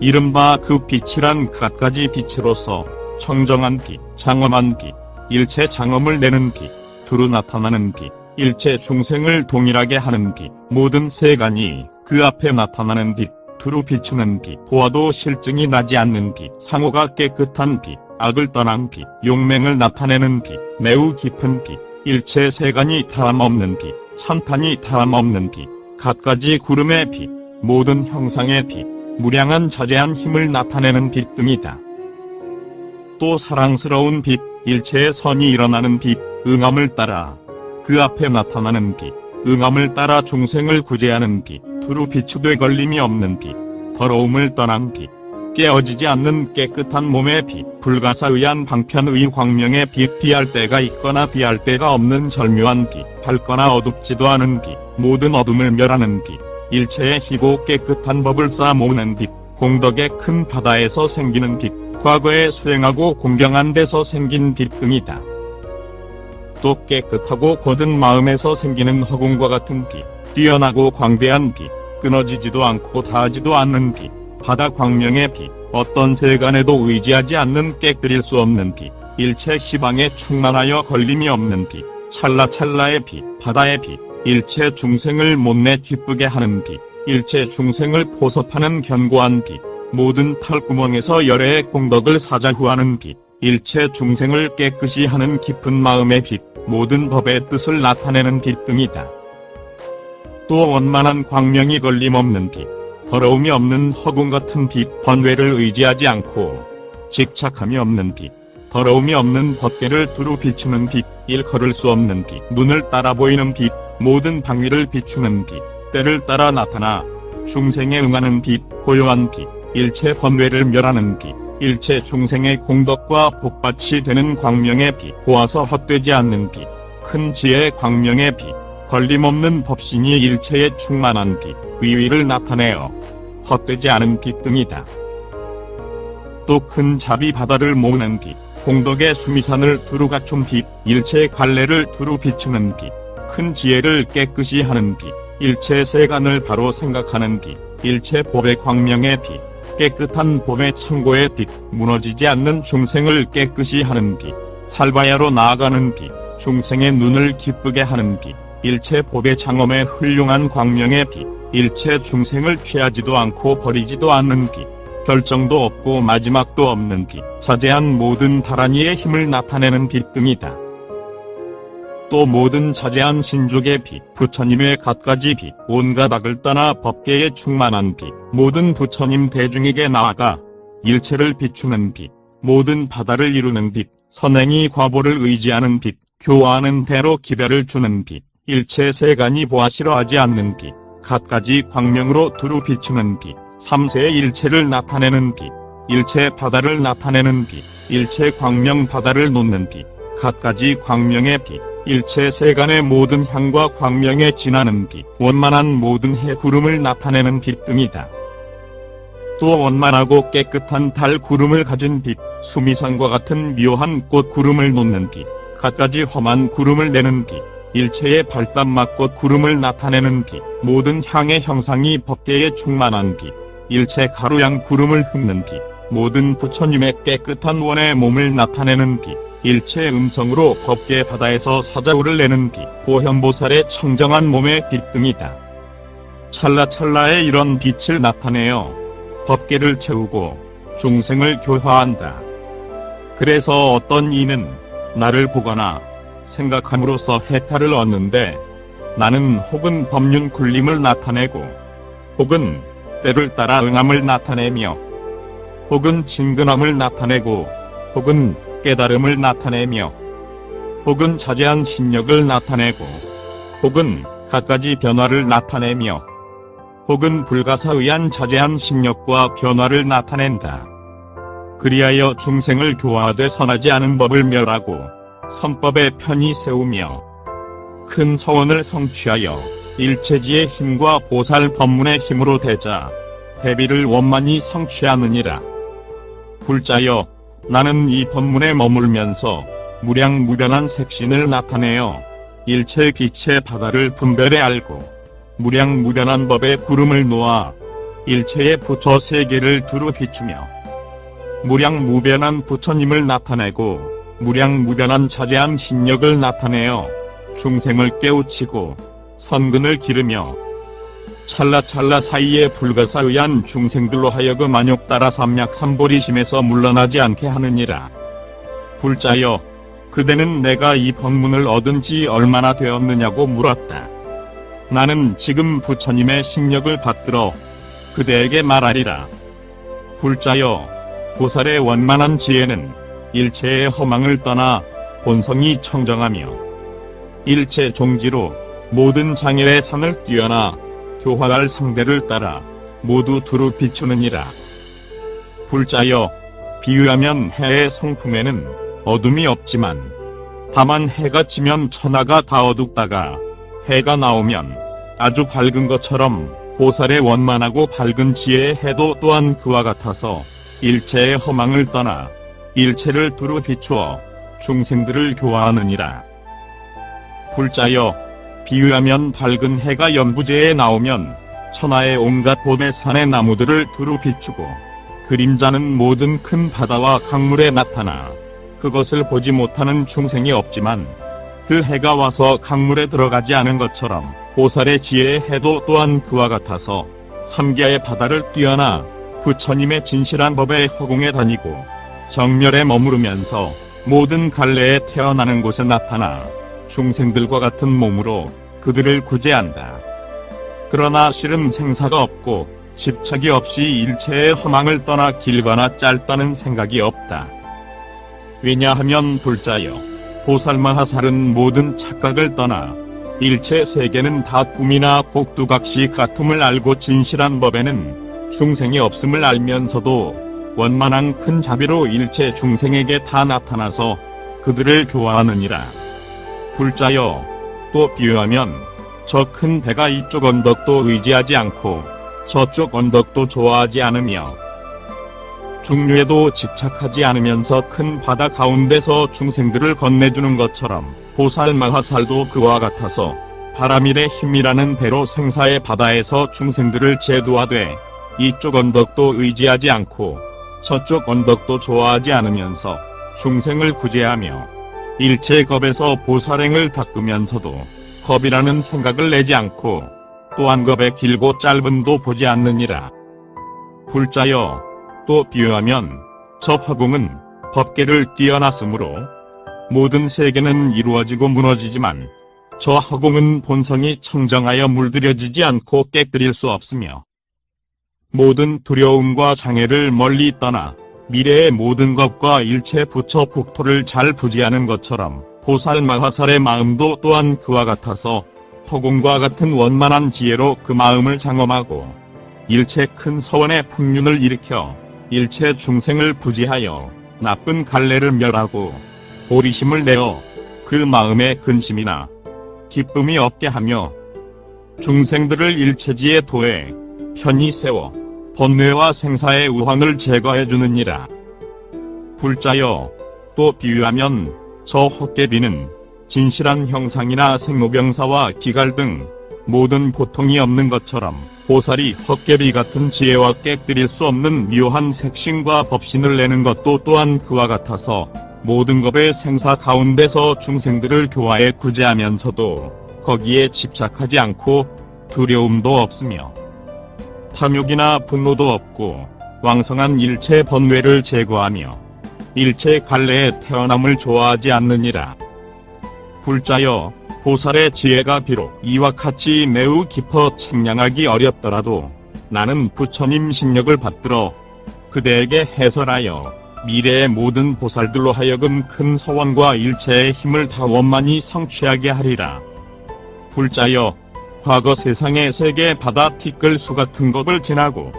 이른바 그 빛이란 갖가지 빛으로서 청정한 빛, 장엄한 빛, 일체 장엄을 내는 빛, 두루 나타나는 빛, 일체 중생을 동일하게 하는 빛, 모든 세간이 그 앞에 나타나는 빛, 두루 비추는 빛, 보아도 실증이 나지 않는 빛, 상호가 깨끗한 빛, 악을 떠난 빛, 용맹을 나타내는 빛, 매우 깊은 빛, 일체 세간이 다름없는 빛, 찬탄이 다름없는 빛, 갖가지 구름의 빛, 모든 형상의 빛, 무량한 자제한 힘을 나타내는 빛 등이다. 또 사랑스러운 빛, 일체의 선이 일어나는 빛, 응암을 따라 그 앞에 나타나는 빛, 응암을 따라 중생을 구제하는 빛, 두루 비추되 걸림이 없는 빛, 더러움을 떠난 빛, 깨어지지 않는 깨끗한 몸의 빛, 불가사의한 방편의 광명의 빛, 비할 때가 있거나 비할 때가 없는 절묘한 빛, 밝거나 어둡지도 않은 빛, 모든 어둠을 멸하는 빛, 일체의 희고 깨끗한 법을 쌓아 모으는 빛, 공덕의 큰 바다에서 생기는 빛, 과거에 수행하고 공경한 데서 생긴 빛 등이다. 빛도 깨끗하고 곧은 마음에서 생기는 허공과 같은 빛, 뛰어나고 광대한 빛, 끊어지지도 않고 닿지도 않는 빛, 바다 광명의 빛, 어떤 세간에도 의지하지 않는 깨뜨릴 수 없는 빛, 일체 희망에 충만하여 걸림이 없는 빛, 찰나찰나의 빛, 바다의 빛, 일체 중생을 못내 기쁘게 하는 빛, 일체 중생을 포섭하는 견고한 빛, 모든 털구멍에서 열애의 공덕을 사자후하는 빛, 일체 중생을 깨끗이 하는 깊은 마음의 빛, 모든 법의 뜻을 나타내는 빛 등이다. 또 원만한 광명이 걸림없는 빛, 더러움이 없는 허공 같은 빛, 번뇌를 의지하지 않고 집착함이 없는 빛, 더러움이 없는 법계를 두루 비추는 빛, 일컬을 수 없는 빛, 눈을 따라 보이는 빛, 모든 방위를 비추는 빛, 때를 따라 나타나 중생에 응하는 빛, 고요한 빛, 일체 번뇌를 멸하는 빛, 일체 중생의 공덕과 복받이 되는 광명의 빛, 보아서 헛되지 않는 빛, 큰 지혜의 광명의 빛, 걸림없는 법신이 일체에 충만한 빛, 위위를 나타내어 헛되지 않은 빛 등이다. 또 큰 자비 바다를 모으는 빛, 공덕의 수미산을 두루 갖춘 빛, 일체 관례를 두루 비추는 빛, 큰 지혜를 깨끗이 하는 빛, 일체 세간을 바로 생각하는 빛, 일체 법의 광명의 빛, 깨끗한 법의 창고의 빛, 무너지지 않는 중생을 깨끗이 하는 빛, 살바야로 나아가는 빛, 중생의 눈을 기쁘게 하는 빛, 일체 법의 장엄의 훌륭한 광명의 빛, 일체 중생을 취하지도 않고 버리지도 않는 빛, 결정도 없고 마지막도 없는 빛, 자제한 모든 다란이의 힘을 나타내는 빛 등이다. 또 모든 자제한 신족의 빛, 부처님의 갖가지 빛, 온갖 악을 떠나 법계에 충만한 빛, 모든 부처님 대중에게 나아가 일체를 비추는 빛, 모든 바다를 이루는 빛, 선행이 과보를 의지하는 빛, 교화하는 대로 기별을 주는 빛, 일체 세간이 보아 싫어하지 않는 빛, 갖가지 광명으로 두루 비추는 빛, 삼세의 일체를 나타내는 빛, 일체 바다를 나타내는 빛, 일체 광명 바다를 놓는 빛, 갖가지 광명의 빛, 일체 세간의 모든 향과 광명에 진하는 빛, 원만한 모든 해 구름을 나타내는 빛 등이다. 또 원만하고 깨끗한 달 구름을 가진 빛, 수미산과 같은 묘한 꽃 구름을 놓는 빛, 갖가지 험한 구름을 내는 빛, 일체의 발단막꽃 구름을 나타내는 빛, 모든 향의 형상이 법계에 충만한 빛, 일체 가루양 구름을 흡는 빛, 모든 부처님의 깨끗한 원의 몸을 나타내는 빛, 일체 음성으로 법계 바다에서 사자우를 내는 빛, 고현보살의 청정한 몸의 빛 등이다. 찰나찰나에 이런 빛을 나타내어 법계를 채우고 중생을 교화한다. 그래서 어떤 이는 나를 보거나 생각함으로써 해탈을 얻는데, 나는 혹은 법륜 굴림을 나타내고, 혹은 때를 따라 응함을 나타내며, 혹은 진근함을 나타내고, 혹은 깨달음을 나타내며, 혹은 자제한 신력을 나타내고, 혹은 갖가지 변화를 나타내며, 혹은 불가사의한 자제한 신력과 변화를 나타낸다. 그리하여 중생을 교화하되 선하지 않은 법을 멸하고 선법에 편히 세우며 큰 서원을 성취하여 일체지의 힘과 보살 법문의 힘으로 대자 대비를 원만히 성취하느니라. 불자여, 나는 이 법문에 머물면서 무량무변한 색신을 나타내어 일체 빛의 바다를 분별해 알고 무량무변한 법의 구름을 놓아 일체의 부처 세계를 두루 비추며 무량무변한 부처님을 나타내고 무량무변한 자제한 신력을 나타내어 중생을 깨우치고 선근을 기르며 찰나찰나 사이에 불가사의한 중생들로 하여금 안욕 따라 삼약삼보리심에서 물러나지 않게 하느니라. 불자여, 그대는 내가 이 법문을 얻은 지 얼마나 되었느냐고 물었다. 나는 지금 부처님의 신력을 받들어 그대에게 말하리라. 불자여, 보살의 원만한 지혜는 일체의 허망을 떠나 본성이 청정하며 일체 종지로 모든 장애의 산을 뛰어나 교화할 상대를 따라 모두 두루 비추느니라. 불자여, 비유하면 해의 성품에는 어둠이 없지만 다만 해가 지면 천하가 다 어둡다가 해가 나오면 아주 밝은 것처럼 보살의 원만하고 밝은 지혜의 해도 또한 그와 같아서 일체의 허망을 떠나 일체를 두루 비추어 중생들을 교화하느니라. 불자여, 비유하면 밝은 해가 연부제에 나오면 천하의 온갖 봄의 산의 나무들을 두루 비추고 그림자는 모든 큰 바다와 강물에 나타나 그것을 보지 못하는 중생이 없지만 그 해가 와서 강물에 들어가지 않은 것처럼 보살의 지혜의 해도 또한 그와 같아서 삼계의 바다를 뛰어나 부처님의 진실한 법의 허공에 다니고 정멸에 머무르면서 모든 갈래에 태어나는 곳에 나타나 중생들과 같은 몸으로 그들을 구제한다. 그러나 실은 생사가 없고 집착이 없이 일체의 허망을 떠나 길거나 짧다는 생각이 없다. 왜냐하면 불자여, 보살마하살은 모든 착각을 떠나 일체 세계는 다 꿈이나 꼭두각시 같음을 알고 진실한 법에는 중생이 없음을 알면서도 원만한 큰 자비로 일체 중생에게 다 나타나서 그들을 교화하느니라. 불자여, 또 비유하면 저 큰 배가 이쪽 언덕도 의지하지 않고 저쪽 언덕도 좋아하지 않으며 중류에도 집착하지 않으면서 큰 바다 가운데서 중생들을 건네주는 것처럼 보살마하살도 그와 같아서 바람일의 힘이라는 배로 생사의 바다에서 중생들을 제도하되 이쪽 언덕도 의지하지 않고 저쪽 언덕도 좋아하지 않으면서 중생을 구제하며 일체 겁에서 보살행을 닦으면서도 겁이라는 생각을 내지 않고 또한 겁의 길고 짧음도 보지 않느니라. 불자여, 또 비유하면 저 화공은 법계를 뛰어났으므로 모든 세계는 이루어지고 무너지지만 저 화공은 본성이 청정하여 물들여지지 않고 깨뜨릴 수 없으며 모든 두려움과 장애를 멀리 떠나 미래의 모든 것과 일체 부처 국토를 잘 부지하는 것처럼 보살마하살의 마음도 또한 그와 같아서 허공과 같은 원만한 지혜로 그 마음을 장엄하고 일체 큰 서원의 풍륜을 일으켜 일체 중생을 부지하여 나쁜 갈래를 멸하고 보리심을 내어 그 마음에 근심이나 기쁨이 없게 하며 중생들을 일체지의 도에 편히 세워 번뇌와 생사의 우환을 제거해 주느니라. 불자여, 또 비유하면 저 헛개비는 진실한 형상이나 생로병사와 기갈 등 모든 고통이 없는 것처럼 보살이 헛개비 같은 지혜와 깨뜨릴 수 없는 묘한 색신과 법신을 내는 것도 또한 그와 같아서 모든 법의 생사 가운데서 중생들을 교화에 구제하면서도 거기에 집착하지 않고 두려움도 없으며 탐욕이나 분노도 없고 왕성한 일체 번뇌를 제거하며 일체 갈래의 태어남을 좋아하지 않느니라. 불자여, 보살의 지혜가 비록 이와 같이 매우 깊어 책량하기 어렵더라도 나는 부처님 신력을 받들어 그대에게 해설하여 미래의 모든 보살들로 하여금 큰 서원과 일체의 힘을 다 원만히 성취하게 하리라. 불자여, 과거 세상의 세계 바다 티끌수 같은 겁을 지나고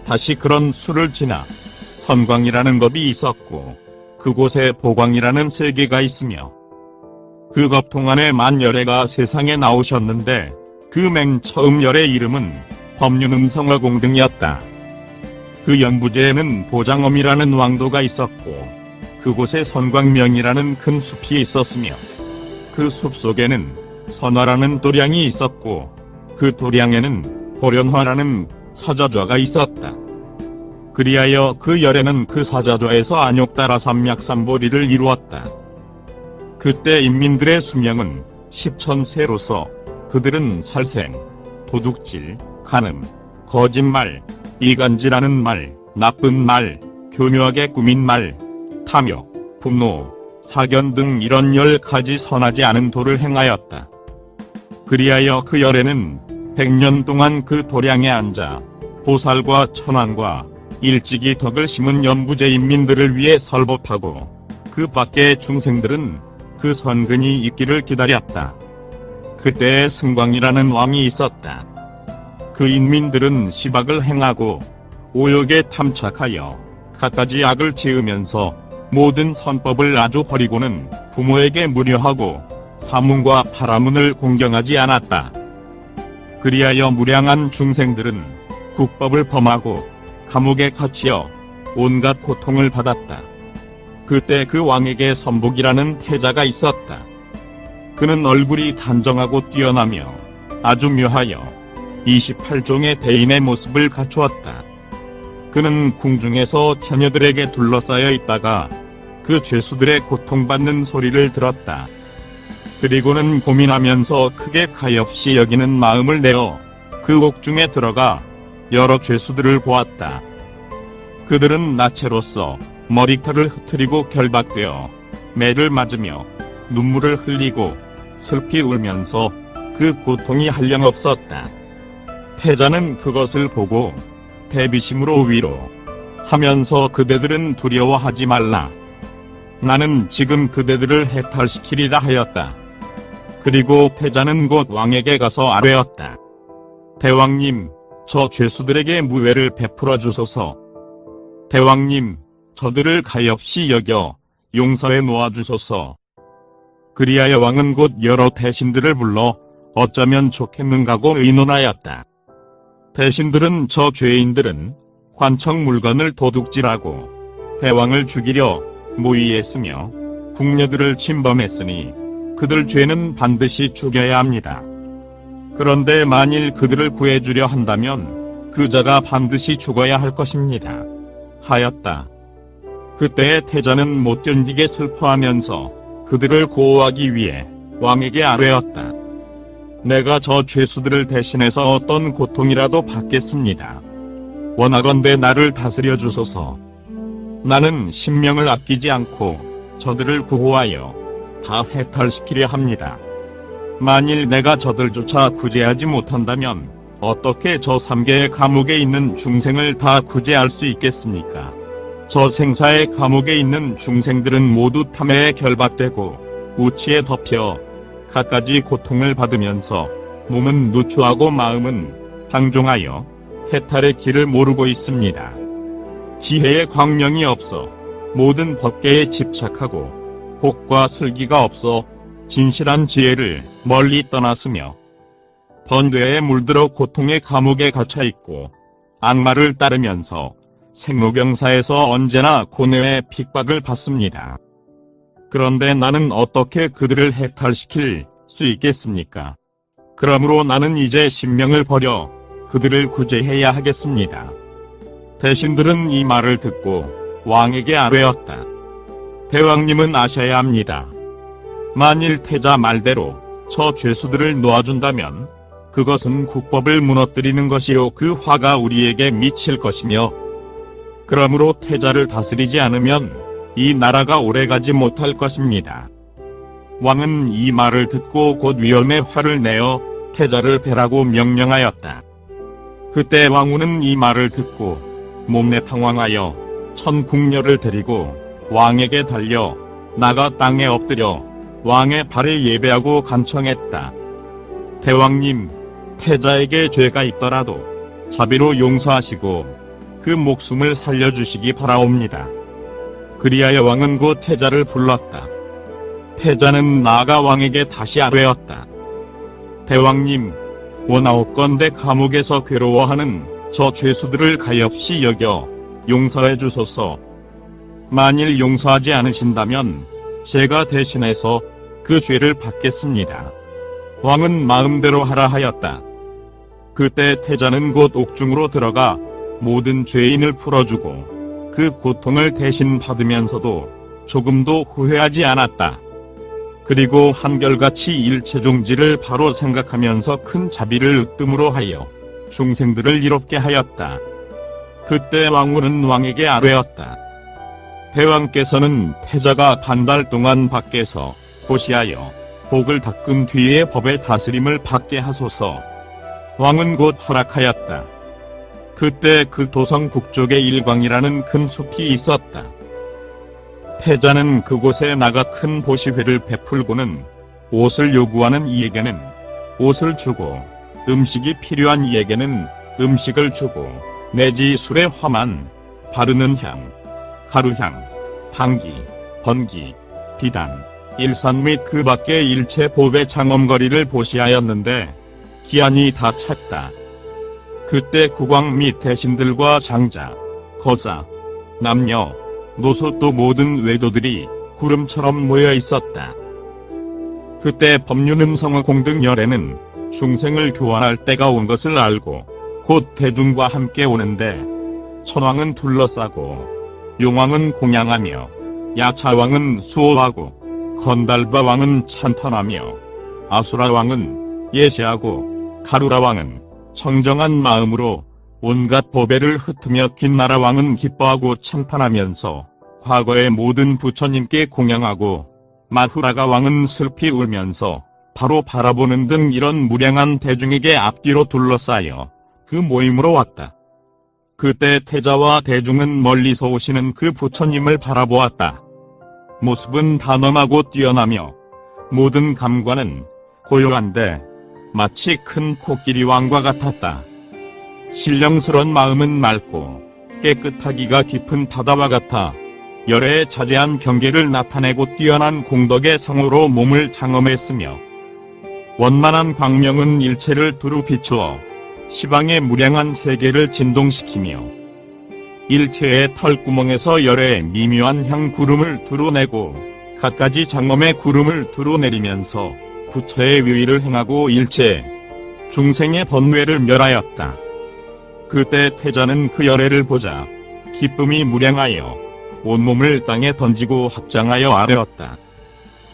다시 그런 수를 지나 선광이라는 겁이 있었고 그곳에 보광이라는 세계가 있으며 그 겁 동안에 만열애가 세상에 나오셨는데 그 맨 처음 열의 이름은 법륜음성어공등이었다. 그 연부제에는 보장엄이라는 왕도가 있었고 그곳에 선광명이라는 큰 숲이 있었으며 그 숲 속에는 선화라는 도량이 있었고 그 도량에는 보련화라는 사자좌가 있었다. 그리하여 그 열에는 그 사자좌에서 안욕따라 삼맥삼보리를 이루었다. 그때 인민들의 수명은 10,000세로서 그들은 살생, 도둑질, 간음, 거짓말, 이간질하는 말, 나쁜 말, 교묘하게 꾸민 말, 탐욕, 분노, 사견 등 이런 10가지 선하지 않은 도를 행하였다. 그리하여 그 열에는 100년 동안 그 도량에 앉아 보살과 천왕과 일찍이 덕을 심은 연부제 인민들을 위해 설법하고 그 밖의 중생들은 그 선근이 있기를 기다렸다. 그때에 승광이라는 왕이 있었다. 그 인민들은 시박을 행하고 오욕에 탐착하여 갖가지 악을 지으면서 모든 선법을 아주 버리고는 부모에게 무료하고 사문과 파라문을 공경하지 않았다. 그리하여 무량한 중생들은 국법을 범하고 감옥에 갇혀 온갖 고통을 받았다. 그때 그 왕에게 선복이라는 태자가 있었다. 그는 얼굴이 단정하고 뛰어나며 아주 묘하여 28종의 대인의 모습을 갖추었다. 그는 궁중에서 처녀들에게 둘러싸여 있다가 그 죄수들의 고통받는 소리를 들었다. 그리고는 고민하면서 크게 가엾이 여기는 마음을 내어 그 옥중에 들어가 여러 죄수들을 보았다. 그들은 나체로서 머리털을 흐트리고 결박되어 매를 맞으며 눈물을 흘리고 슬피 울면서 그 고통이 한량없었다. 태자는 그것을 보고 대비심으로 위로하면서 그대들은 두려워하지 말라. 나는 지금 그대들을 해탈시키리라 하였다. 그리고 태자는 곧 왕에게 가서 아뢰었다. 대왕님, 저 죄수들에게 무외를 베풀어 주소서. 대왕님, 저들을 가엾이 여겨 용서해 놓아주소서. 그리하여 왕은 곧 여러 대신들을 불러 어쩌면 좋겠는가고 의논하였다. 대신들은 저 죄인들은 관청 물건을 도둑질하고 대왕을 죽이려 모의했으며 궁녀들을 침범했으니 그들 죄는 반드시 죽여야 합니다. 그런데 만일 그들을 구해주려 한다면 그 자가 반드시 죽어야 할 것입니다. 하였다. 그때 태자는 못 견디게 슬퍼하면서 그들을 구호하기 위해 왕에게 아뢰었다. 내가 저 죄수들을 대신해서 어떤 고통이라도 받겠습니다. 원하건대 나를 다스려 주소서. 나는 신명을 아끼지 않고 저들을 구호하여 다 해탈시키려 합니다. 만일 내가 저들조차 구제하지 못한다면 어떻게 저 3개의 감옥에 있는 중생을 다 구제할 수 있겠습니까? 저 생사의 감옥에 있는 중생들은 모두 탐해에 결박되고 우치에 덮여 갖가지 고통을 받으면서 몸은 누추하고 마음은 방종하여 해탈의 길을 모르고 있습니다. 지혜의 광명이 없어 모든 법계에 집착하고 복과 슬기가 없어 진실한 지혜를 멀리 떠났으며 번뇌에 물들어 고통의 감옥에 갇혀있고 악마를 따르면서 생로병사에서 언제나 고뇌의 핍박을 받습니다. 그런데 나는 어떻게 그들을 해탈시킬 수 있겠습니까? 그러므로 나는 이제 신명을 버려 그들을 구제해야 하겠습니다. 대신들은 이 말을 듣고 왕에게 아뢰었다. 대왕님은 아셔야 합니다. 만일 태자 말대로 저 죄수들을 놓아준다면 그것은 국법을 무너뜨리는 것이요 그 화가 우리에게 미칠 것이며 그러므로 태자를 다스리지 않으면 이 나라가 오래가지 못할 것입니다. 왕은 이 말을 듣고 곧 위엄의 화를 내어 태자를 베라고 명령하였다. 그때 왕후는 이 말을 듣고 몸내 당황하여 천궁녀를 데리고 왕에게 달려 나가 땅에 엎드려 왕의 발에 예배하고 간청했다. 대왕님, 태자에게 죄가 있더라도 자비로 용서하시고 그 목숨을 살려주시기 바라옵니다. 그리하여 왕은 곧 태자를 불렀다. 태자는 나아가 왕에게 다시 아뢰었다. 대왕님, 원하옵건대 감옥에서 괴로워하는 저 죄수들을 가엾이 여겨 용서해 주소서. 만일 용서하지 않으신다면 제가 대신해서 그 죄를 받겠습니다. 왕은 마음대로 하라 하였다. 그때 태자는 곧 옥중으로 들어가 모든 죄인을 풀어주고 그 고통을 대신 받으면서도 조금도 후회하지 않았다. 그리고 한결같이 일체종지를 바로 생각하면서 큰 자비를 으뜸으로 하여 중생들을 이롭게 하였다. 그때 왕후는 왕에게 아뢰었다. 대왕께서는 태자가 반달 동안 밖에서 고시하여 복을 닦은 뒤에 법의 다스림을 받게 하소서. 왕은 곧 허락하였다. 그때 그 도성 북쪽에 일광이라는 큰 숲이 있었다. 태자는 그곳에 나가 큰 보시회를 베풀고는 옷을 요구하는 이에게는 옷을 주고 음식이 필요한 이에게는 음식을 주고 내지 술에 화만, 바르는 향, 가루향, 당기, 번기, 비단, 일산 및 그 밖의 일체 보배 장엄거리를 보시하였는데 기한이 다 찼다. 그때 국왕 및 대신들과 장자, 거사, 남녀, 노소 또 모든 외도들이 구름처럼 모여 있었다. 그때 법륜음성의 공등 열애는 중생을 교환할 때가 온 것을 알고 곧 대중과 함께 오는데, 천왕은 둘러싸고 용왕은 공양하며 야차왕은 수호하고 건달바왕은 찬탄하며 아수라왕은 예시하고 가루라왕은 청정한 마음으로 온갖 보배를 흩으며 긴나라왕은 기뻐하고 찬탄하면서 과거의 모든 부처님께 공양하고 마후라가 왕은 슬피 울면서 바로 바라보는 등 이런 무량한 대중에게 앞뒤로 둘러싸여 그 모임으로 왔다. 그때 태자와 대중은 멀리서 오시는 그 부처님을 바라보았다. 모습은 단엄하고 뛰어나며 모든 감관은 고요한데 마치 큰 코끼리 왕과 같았다. 신령스런 마음은 맑고 깨끗하기가 깊은 바다와 같아 열애의 자제한 경계를 나타내고 뛰어난 공덕의 상호로 몸을 장엄했으며, 원만한 광명은 일체를 두루 비추어 시방의 무량한 세계를 진동시키며 일체의 털구멍에서 열애의 미묘한 향 구름을 두루 내고 갖가지 장엄의 구름을 두루 내리면서 부처의 위위를 행하고 일체 중생의 번뇌를 멸하였다. 그때 태자는 그 열애를 보자 기쁨이 무량하여 온몸을 땅에 던지고 합장하여 아뢰었다.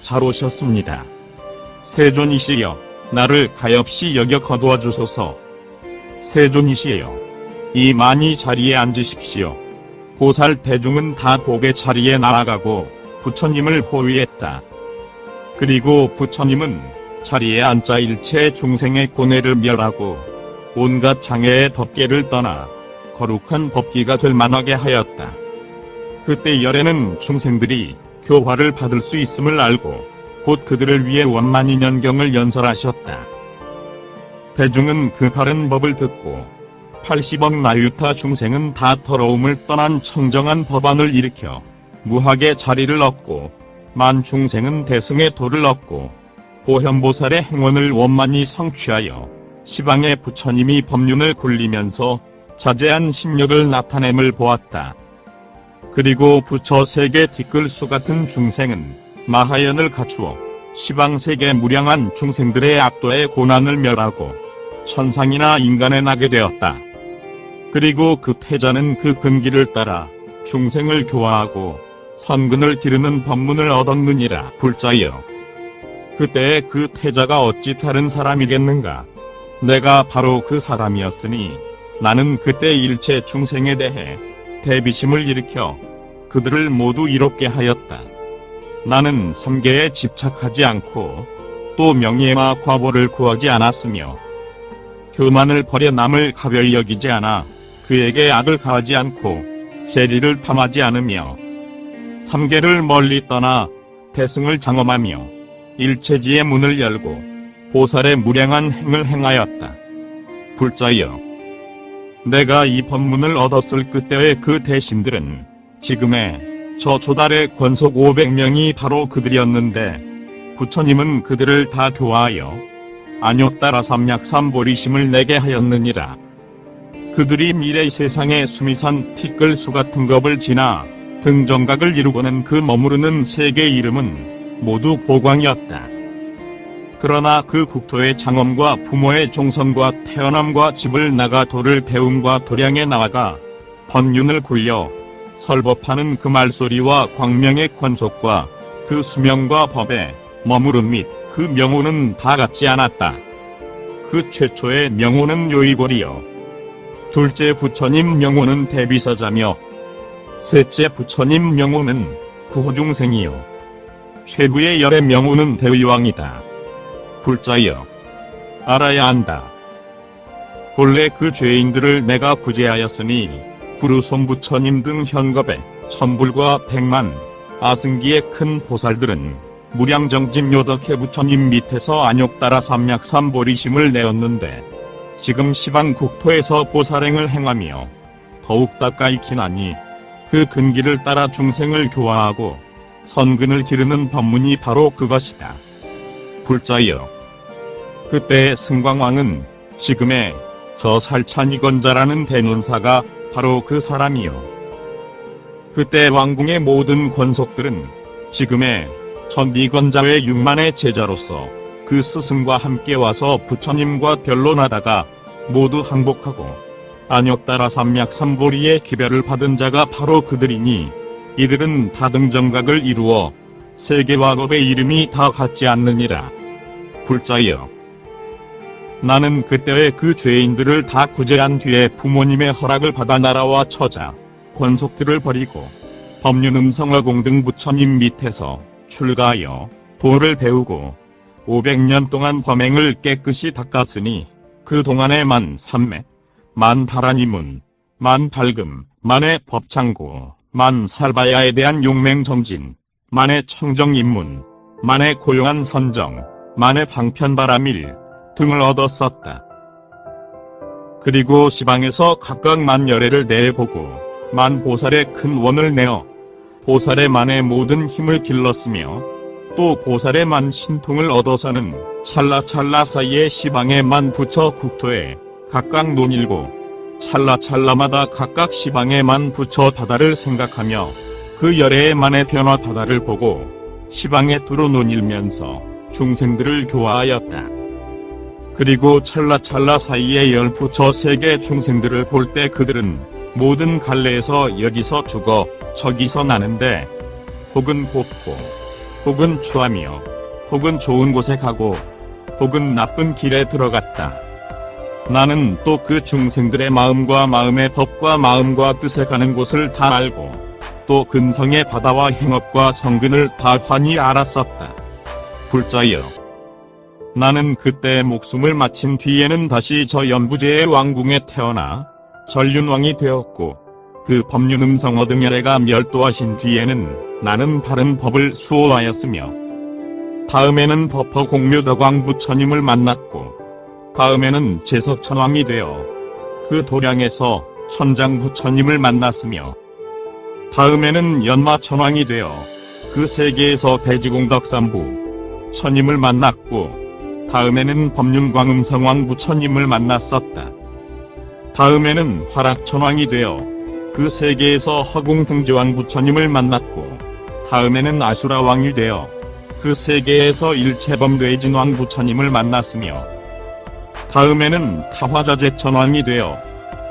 잘 오셨습니다. 세존이시여, 나를 가엾이 여겨 거두어 주소서. 세존이시여, 이 많이 자리에 앉으십시오. 보살 대중은 다 복의 자리에 날아가고 부처님을 호위했다. 그리고 부처님은 자리에 앉아 일체 중생의 고뇌를 멸하고 온갖 장애의 덮개를 떠나 거룩한 법기가 될 만하게 하였다. 그때 열애는 중생들이 교화를 받을 수 있음을 알고 곧 그들을 위해 원만인연경을 연설하셨다. 대중은 그 바른 법을 듣고 80억 나유타 중생은 다 더러움을 떠난 청정한 법안을 일으켜 무학의 자리를 얻고 만 중생은 대승의 도를 얻고 보현보살의 행원을 원만히 성취하여 시방의 부처님이 법륜을 굴리면서 자제한 심력을 나타냄을 보았다. 그리고 부처 세계 뒷글수 같은 중생은 마하연을 갖추어 시방세계 무량한 중생들의 악도의 고난을 멸하고 천상이나 인간에 나게 되었다. 그리고 그 태자는 그 근기를 따라 중생을 교화하고 선근을 기르는 법문을 얻었느니라. 불자여, 그때 그 태자가 어찌 다른 사람이겠는가? 내가 바로 그 사람이었으니 나는 그때 일체 중생에 대해 대비심을 일으켜 그들을 모두 이롭게 하였다. 나는 삼계에 집착하지 않고 또 명예와 과보를 구하지 않았으며 교만을 버려 남을 가벼이 여기지 않아 그에게 악을 가하지 않고 재리를 탐하지 않으며 삼계를 멀리 떠나 대승을 장엄하며 일체지의 문을 열고 보살의 무량한 행을 행하였다. 불자여, 내가 이 법문을 얻었을 그때의 그 대신들은 지금의 저 조달의 권속 500명이 바로 그들이었는데 부처님은 그들을 다 교화하여 안욕따라 삼약삼보리심을 내게 하였느니라. 그들이 미래 세상의 수미산 티끌수 같은 겁을 지나 등정각을 이루고는 그 머무르는 세계 이름은 모두 보광이었다. 그러나 그 국토의 장엄과 부모의 종선과 태어남과 집을 나가 도를 배움과 도량에 나아가 법륜을 굴려 설법하는 그 말소리와 광명의 권속과 그 수명과 법의 머무름 및 그 명호는 다 같지 않았다. 그 최초의 명호는 요이골이요, 둘째 부처님 명호는 대비사자며 셋째 부처님 명호는 구호중생이요, 최후의 열의 명호는 대의왕이다. 불자여, 알아야 한다. 본래 그 죄인들을 내가 구제하였으니 구루손 부처님 등 현겁의 천불과 백만, 아승기의 큰 보살들은 무량정집 요덕해 부처님 밑에서 안욕따라 삼약삼보리심을 내었는데 지금 시방 국토에서 보살행을 행하며 더욱 가까이키나니 그 근기를 따라 중생을 교화하고 선근을 기르는 법문이 바로 그것이다. 불자여, 그때 승광왕은 지금의 저 살찬이건자라는 대눈사가 바로 그 사람이요, 그때 왕궁의 모든 권속들은 지금의 천비건자회 6만의 제자로서 그 스승과 함께 와서 부처님과 변론하다가 모두 항복하고 안욕 따라 삼맥삼보리의 기별을 받은 자가 바로 그들이니 이들은 다등정각을 이루어 세계와 법의 이름이 다 같지 않느니라. 불자여, 나는 그때의 그 죄인들을 다 구제한 뒤에 부모님의 허락을 받아 나라와 처자, 권속들을 버리고 법륜음성어공 등 부처님 밑에서 출가하여 도를 배우고 500년 동안 범행을 깨끗이 닦았으니 그 동안에 만 삼매, 만 다라니문, 만 발금, 만의 법창고, 만 살바야에 대한 용맹정진, 만의 청정입문, 만의 고용한 선정, 만의 방편바라밀 등을 얻었었다. 그리고 시방에서 각각 만 열애를 내보고 만 보살의 큰 원을 내어 보살의 만의 모든 힘을 길렀으며 또 보살의 만 신통을 얻어서는 찰나찰나 사이에 시방의 만 부처 국토에 각각 논일고 찰나찰나마다 각각 시방의 만 부처 바다를 생각하며 그 열애의 만의 변화 바다를 보고 시방에 두루 논일면서 중생들을 교화하였다. 그리고 찰나찰나 사이에 열 부처 세계 중생들을 볼 때 그들은 모든 갈래에서 여기서 죽어 저기서 나는데 혹은 곱고 혹은 추하며 혹은 좋은 곳에 가고 혹은 나쁜 길에 들어갔다. 나는 또 그 중생들의 마음과 마음의 법과 마음과 뜻에 가는 곳을 다 알고 또 근성의 바다와 행업과 성근을 다 환히 알았었다. 불자여, 나는 그때 목숨을 마친 뒤에는 다시 저 연부제의 왕궁에 태어나 전륜왕이 되었고 그 법륜음성어 등 열애가 멸도하신 뒤에는 나는 바른 법을 수호하였으며 다음에는 법허 공묘덕왕 부처님을 만났고 다음에는 제석천왕이 되어 그 도량에서 천장 부처님을 만났으며 다음에는 연마천왕이 되어 그 세계에서 대지공덕삼부 천님을 만났고 다음에는 법륜광음성왕 부처님을 만났었다. 다음에는 화락천왕이 되어 그 세계에서 허공등조왕 부처님을 만났고 다음에는 아수라왕이 되어 그 세계에서 일체범돼진왕 부처님을 만났으며 다음에는 타화자재천왕이 되어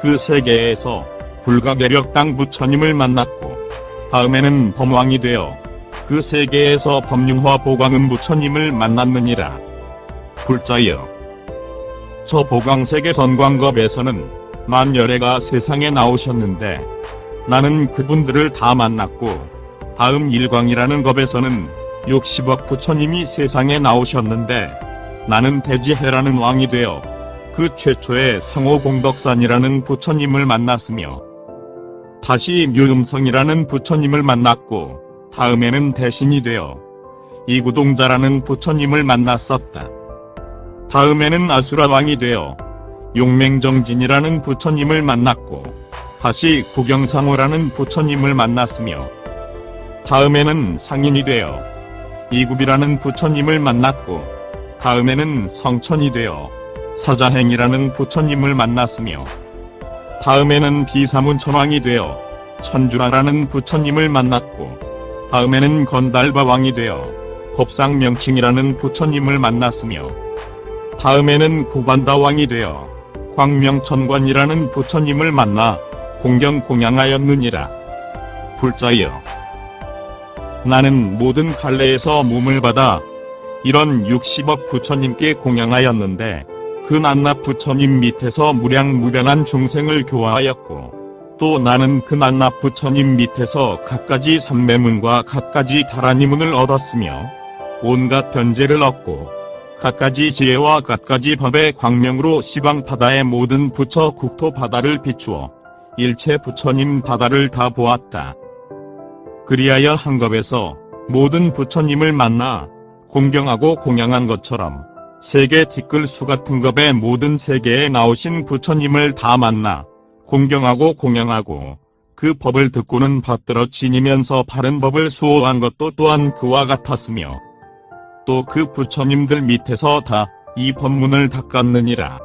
그 세계에서 불가계력당 부처님을 만났고 다음에는 범왕이 되어 그 세계에서 법륜화 보광음 부처님을 만났느니라. 불자여, 저 보광세계 선광겁에서는 만열애가 세상에 나오셨는데 나는 그분들을 다 만났고 다음 일광이라는 겁에서는 60억 부처님이 세상에 나오셨는데 나는 대지해라는 왕이 되어 그 최초의 상호공덕산이라는 부처님을 만났으며 다시 묘음성이라는 부처님을 만났고 다음에는 대신이 되어 이구동자라는 부처님을 만났었다. 다음에는 아수라왕이 되어 용맹정진이라는 부처님을 만났고 다시 구경상호라는 부처님을 만났으며 다음에는 상인이 되어 이굽이라는 부처님을 만났고 다음에는 성천이 되어 사자행이라는 부처님을 만났으며 다음에는 비사문천왕이 되어 천주라라는 부처님을 만났고 다음에는 건달바왕이 되어 법상명칭이라는 부처님을 만났으며 다음에는 구반다왕이 되어 광명천관이라는 부처님을 만나 공경공양하였느니라. 불자여, 나는 모든 갈래에서 몸을 받아 이런 60억 부처님께 공양하였는데 그 낱낱 부처님 밑에서 무량무변한 중생을 교화하였고 또 나는 그 낱낱 부처님 밑에서 갖가지 삼매문과 갖가지 다라니문을 얻었으며 온갖 변제를 얻고 갖가지 지혜와 갖가지 법의 광명으로 시방 바다의 모든 부처 국토 바다를 비추어 일체 부처님 바다를 다 보았다. 그리하여 한겁에서 모든 부처님을 만나 공경하고 공양한 것처럼 세계 티끌 수 같은 겁의 모든 세계에 나오신 부처님을 다 만나 공경하고 공양하고 그 법을 듣고는 받들어 지니면서 바른 법을 수호한 것도 또한 그와 같았으며 또 그 부처님들 밑에서 다 이 법문을 닦았느니라.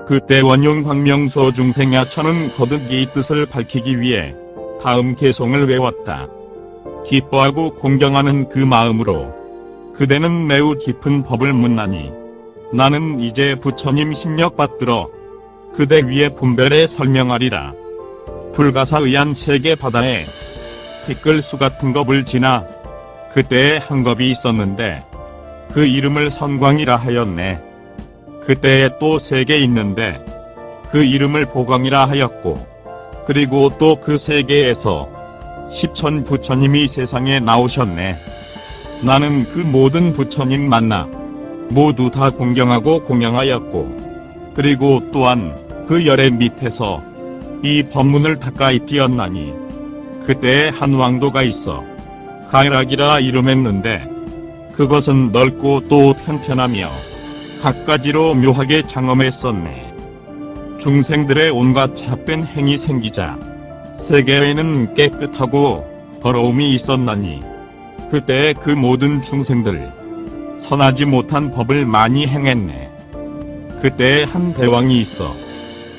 그때 원용 광명소 중생야천은 거듭 이 뜻을 밝히기 위해 다음 개송을 외웠다. 기뻐하고 공경하는 그 마음으로 그대는 매우 깊은 법을 묻나니 나는 이제 부처님 심력 받들어 그대 위에 분별해 설명하리라. 불가사의한 세계 바다에 티끌수 같은 겁을 지나 그때에 한 겁이 있었는데 그 이름을 선광이라 하였네. 그때에 또 세 개 있는데 그 이름을 보광이라 하였고 그리고 또 그 세계에서 10천 부처님이 세상에 나오셨네. 나는 그 모든 부처님 만나 모두 다 공경하고 공양하였고 그리고 또한 그 열의 밑에서 이 법문을 가까이 띄었나니 그때에 한 왕도가 있어 가락이라 이름했는데 그것은 넓고 또 편편하며 갖가지로 묘하게 장엄했었네. 중생들의 온갖 잡된 행위 생기자 세계에는 깨끗하고 더러움이 있었나니 그때 그 모든 중생들 선하지 못한 법을 많이 행했네. 그때 한 대왕이 있어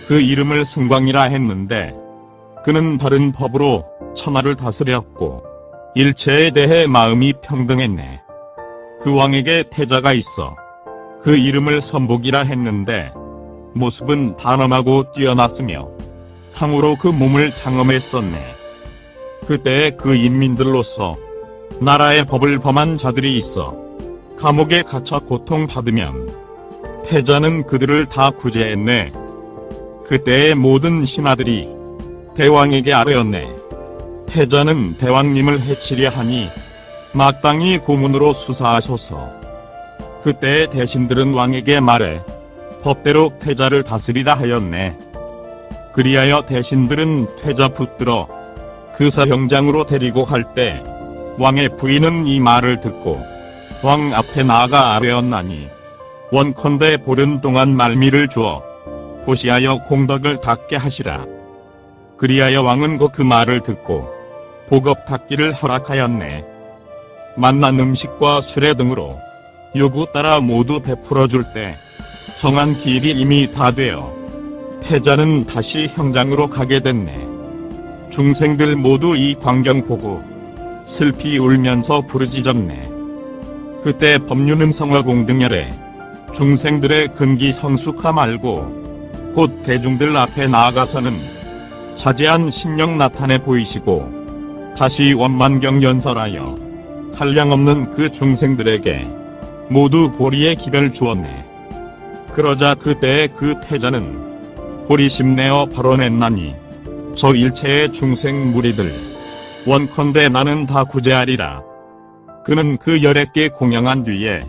그 이름을 승광이라 했는데 그는 바른 법으로 천하를 다스렸고 일체에 대해 마음이 평등했네. 그 왕에게 태자가 있어 그 이름을 선복이라 했는데 모습은 단엄하고 뛰어났으며 상으로 그 몸을 장엄했었네. 그때 그 인민들로서 나라의 법을 범한 자들이 있어 감옥에 갇혀 고통받으면 태자는 그들을 다 구제했네. 그때의 모든 신하들이 대왕에게 아뢰었네. 태자는 대왕님을 해치려 하니 마땅히 고문으로 수사하소서. 그때의 대신들은 왕에게 말해 법대로 태자를 다스리라 하였네. 그리하여 대신들은 태자 붙들어 그 사형장으로 데리고 갈 때 왕의 부인은 이 말을 듣고 왕 앞에 나아가 아뢰었나니 원컨대 보름 동안 말미를 주어 보시하여 공덕을 닦게 하시라. 그리하여 왕은 곧 그 말을 듣고 복업 닦기를 허락하였네. 맛난 음식과 수레 등으로 요구 따라 모두 베풀어 줄 때 정한 길이 이미 다 되어 태자는 다시 형장으로 가게 됐네. 중생들 모두 이 광경 보고 슬피 울면서 부르짖었네. 그때 법륜음성화 공등열에 중생들의 근기 성숙함 말고 곧 대중들 앞에 나아가서는 자제한 신령 나타내 보이시고 다시 원만경 연설하여 한량없는 그 중생들에게 모두 보리의 기별 주었네. 그러자 그때 그 태자는 보리심 내어 발언했나니 저 일체의 중생 무리들 원컨대 나는 다 구제하리라. 그는 그 10개 공양한 뒤에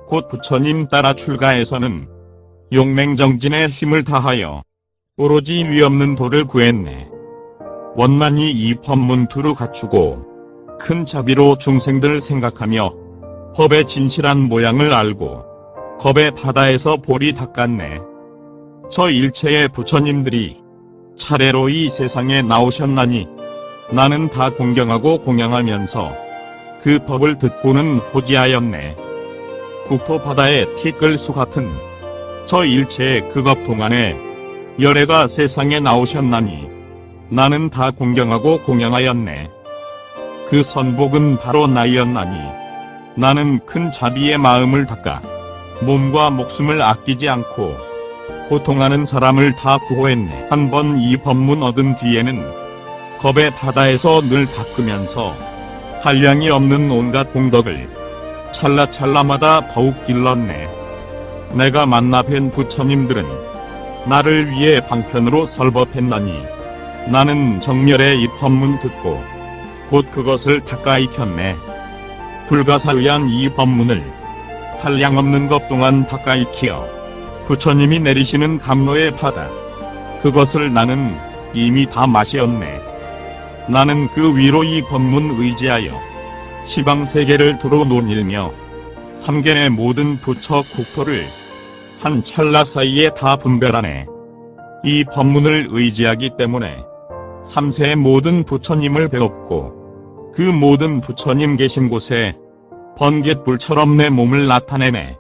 곧 부처님 따라 출가해서는 용맹정진의 힘을 다하여 오로지 위없는 도를 구했네. 원만히 이 법문 두루 갖추고 큰 자비로 중생들을 생각하며 법의 진실한 모양을 알고 겁의 바다에서 볼이 닦았네. 저 일체의 부처님들이 차례로 이 세상에 나오셨나니 나는 다 공경하고 공양하면서 그 법을 듣고는 호지하였네. 국토 바다의 티끌수 같은 저 일체의 그것 동안에 열애가 세상에 나오셨나니 나는 다 공경하고 공양하였네. 그 선복은 바로 나이었나니 나는 큰 자비의 마음을 닦아 몸과 목숨을 아끼지 않고 고통하는 사람을 다 구호했네. 한 번 이 법문 얻은 뒤에는 겁의 바다에서 늘 닦으면서 한량이 없는 온갖 공덕을 찰나찰나마다 더욱 길렀네. 내가 만나 뵌 부처님들은 나를 위해 방편으로 설법했나니 나는 정렬에 이 법문 듣고 곧 그것을 닦아 익혔네. 불가사의한 이 법문을 한량없는 것 동안 닦아 익혀 부처님이 내리시는 감로의 바다 그것을 나는 이미 다 마시었네. 나는 그 위로 이 법문 의지하여 시방세계를 두루 논일며 삼계의 모든 부처 국토를 한 찰나 사이에 다 분별하네. 이 법문을 의지하기 때문에 삼세의 모든 부처님을 배웠고 그 모든 부처님 계신 곳에 번갯불처럼 내 몸을 나타내네.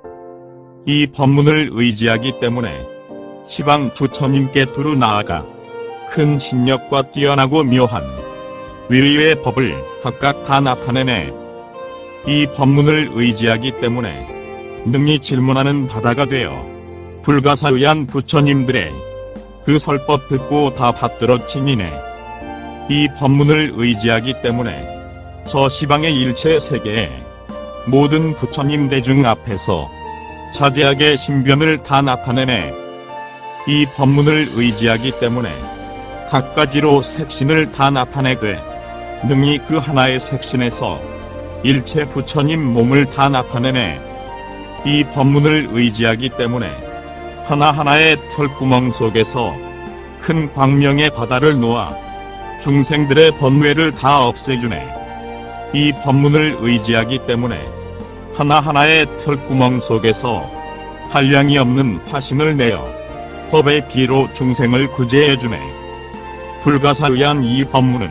이 법문을 의지하기 때문에 시방 부처님께 두루 나아가 큰 신력과 뛰어나고 묘한 위의 법을 각각 다 나타내네. 이 법문을 의지하기 때문에 능히 질문하는 바다가 되어 불가사의한 부처님들의 그 설법 듣고 다 받들어 지니네. 이 법문을 의지하기 때문에 저 시방의 일체 세계에 모든 부처님 대중 앞에서 자제하게 신변을 다 나타내네. 이 법문을 의지하기 때문에 각가지로 색신을 다 나타내되 능히 그 하나의 색신에서 일체 부처님 몸을 다 나타내네. 이 법문을 의지하기 때문에 하나하나의 털구멍 속에서 큰 광명의 바다를 놓아 중생들의 번뇌를 다 없애주네. 이 법문을 의지하기 때문에 하나하나의 털구멍 속에서 한량이 없는 화신을 내어 법의 비로 중생을 구제해주네. 불가사의한 이 법문은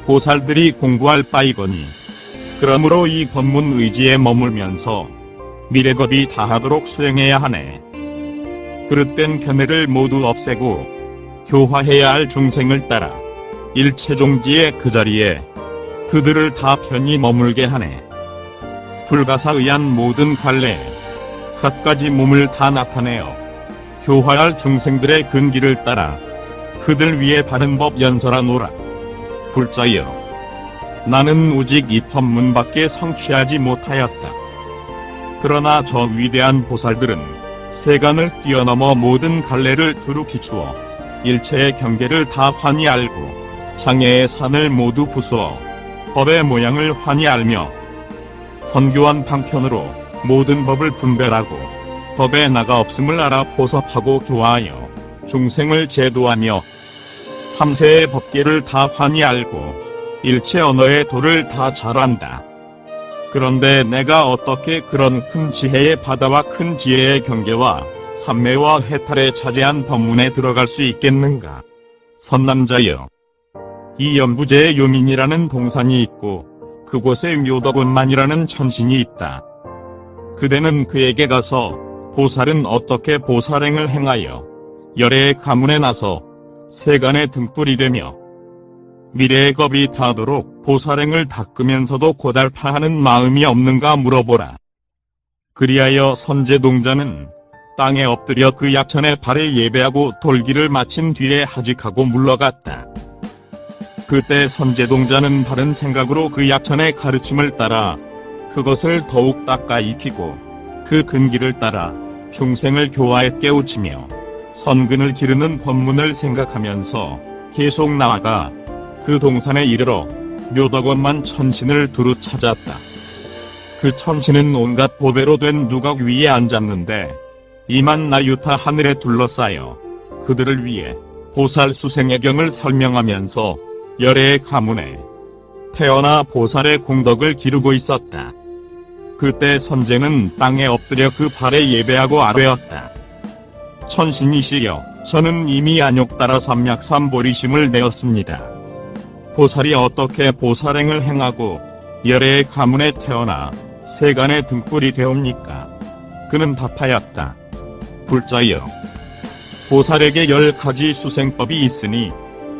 보살들이 공부할 바이거니 그러므로 이 법문 의지에 머물면서 미래겁이 다하도록 수행해야 하네. 그릇된 견해를 모두 없애고 교화해야 할 중생을 따라 일체종지의 그 자리에 그들을 다 편히 머물게 하네. 불가사의한 모든 관례에 갖가지 몸을 다 나타내어 교화할 중생들의 근기를 따라 그들 위에 바른 법 연설하 노라. 불자여, 나는 오직 이 법문밖에 성취하지 못하였다. 그러나 저 위대한 보살들은 세간을 뛰어넘어 모든 갈래를 두루 비추어 일체의 경계를 다 환히 알고 장애의 산을 모두 부수어 법의 모양을 환히 알며 선교한 방편으로 모든 법을 분별하고 법에 나가 없음을 알아 포섭하고 교화하여 중생을 제도하며 삼세의 법계를 다 환히 알고 일체 언어의 도를 다 잘 안다. 그런데 내가 어떻게 그런 큰 지혜의 바다와 큰 지혜의 경계와 삼매와 해탈에 차지한 법문에 들어갈 수 있겠는가? 선남자여, 이 연부제에 요민이라는 동산이 있고 그곳에 묘덕원만이라는 천신이 있다. 그대는 그에게 가서 보살은 어떻게 보살행을 행하여 열애의 가문에 나서 세간의 등불이 되며 미래의 겁이 타도록 보살행을 닦으면서도 고달파하는 마음이 없는가 물어보라. 그리하여 선제동자는 땅에 엎드려 그 약천의 발에 예배하고 돌기를 마친 뒤에 하직하고 물러갔다. 그때 선제동자는 바른 생각으로 그 약천의 가르침을 따라 그것을 더욱 닦아 익히고 그 근기를 따라 중생을 교화에 깨우치며 선근을 기르는 법문을 생각하면서 계속 나아가 그 동산에 이르러 묘덕원만 천신을 두루 찾았다. 그 천신은 온갖 보배로 된 누각 위에 앉았는데 이만 나유타 하늘에 둘러싸여 그들을 위해 보살 수생의 경을 설명하면서 열애의 가문에 태어나 보살의 공덕을 기르고 있었다. 그때 선제는 땅에 엎드려 그 발에 예배하고 아뢰었다. 천신이시여, 저는 이미 안욕 따라 삼약삼보리심을 내었습니다. 보살이 어떻게 보살행을 행하고 열애의 가문에 태어나 세간의 등불이 되옵니까? 그는 답하였다. 불자여, 보살에게 10가지 수생법이 있으니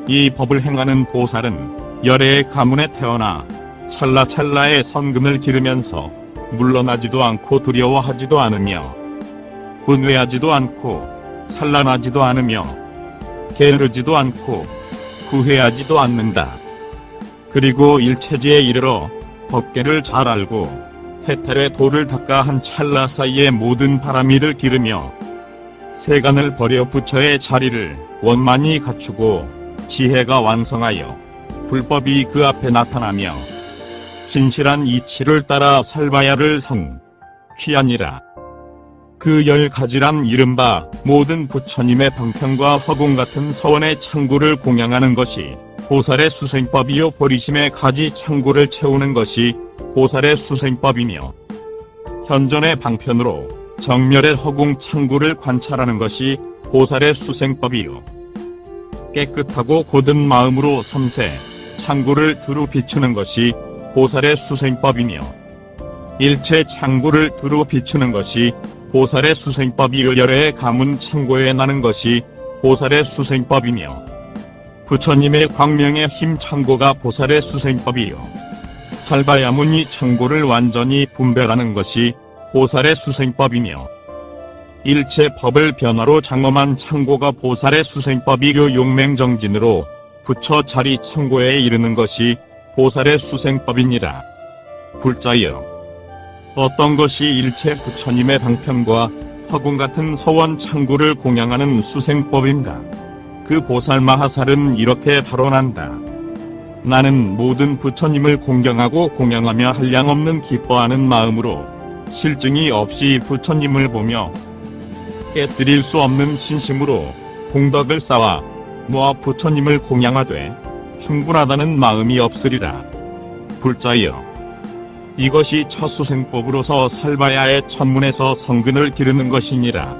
이 법을 행하는 보살은 열애의 가문에 태어나 찰나찰나의 선근을 기르면서 물러나지도 않고 두려워하지도 않으며 분외하지도 않고 산란하지도 않으며 게으르지도 않고 구회하지도 않는다. 그리고 일체지에 이르러 법계를 잘 알고 해탈의 도를 닦아 한 찰나 사이에 모든 바람이를 기르며 세간을 버려 부처의 자리를 원만히 갖추고 지혜가 왕성하여 불법이 그 앞에 나타나며 진실한 이치를 따라 살바야를 성취하니라. 그 10가지란 이른바 모든 부처님의 방편과 화공 같은 서원의 창구를 공양하는 것이 보살의 수생법이요, 보리심의 가지 창구를 채우는 것이 보살의 수생법이며 현존의 방편으로 정멸의 허공 창구를 관찰하는 것이 보살의 수생법이요, 깨끗하고 곧은 마음으로 삼세 창구를 두루 비추는 것이 보살의 수생법이며 일체 창구를 두루 비추는 것이 보살의 수생법이요, 열애의 가문 창고에 나는 것이 보살의 수생법이며 부처님의 광명의 힘 창고가 보살의 수생법이요. 살바야문이 창고를 완전히 분별하는 것이 보살의 수생법이며, 일체 법을 변화로 장엄한 창고가 보살의 수생법이요. 용맹정진으로 부처 자리 창고에 이르는 것이 보살의 수생법이니라. 불자여, 어떤 것이 일체 부처님의 방편과 화궁 같은 서원 창구를 공양하는 수생법인가? 그 보살마하살은 이렇게 발언한다. 나는 모든 부처님을 공경하고 공양하며 한량없는 기뻐하는 마음으로 실증이 없이 부처님을 보며 깨뜨릴 수 없는 신심으로 공덕을 쌓아 모아 부처님을 공양하되 충분하다는 마음이 없으리라. 불자여, 이것이 첫 수생법으로서 살바야의 천문에서 성근을 기르는 것이니라.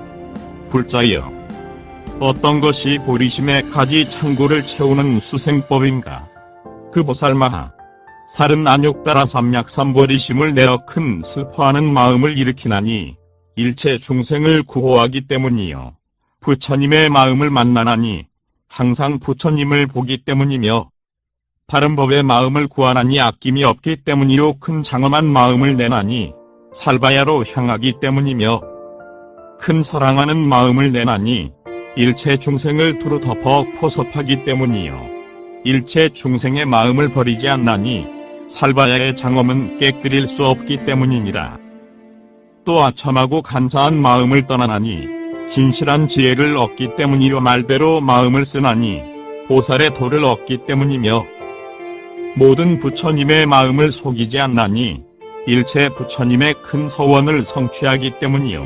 불자여, 어떤 것이 보리심의 가지 창고를 채우는 수생법인가? 그 보살마하 살은 안욕 따라 삼약삼보리심을 내어 큰 슬퍼하는 마음을 일으키나니 일체 중생을 구호하기 때문이요. 부처님의 마음을 만나나니 항상 부처님을 보기 때문이며, 바른 법의 마음을 구하나니 아낌이 없기 때문이요. 큰 장엄한 마음을 내나니 살바야로 향하기 때문이며, 큰 사랑하는 마음을 내나니 일체 중생을 두루 덮어 포섭하기 때문이요. 일체 중생의 마음을 버리지 않나니 살바야의 장엄은 깨뜨릴 수 없기 때문이니라. 또 아첨하고 간사한 마음을 떠나나니 진실한 지혜를 얻기 때문이요. 말대로 마음을 쓰나니 보살의 도를 얻기 때문이며, 모든 부처님의 마음을 속이지 않나니 일체 부처님의 큰 서원을 성취하기 때문이요.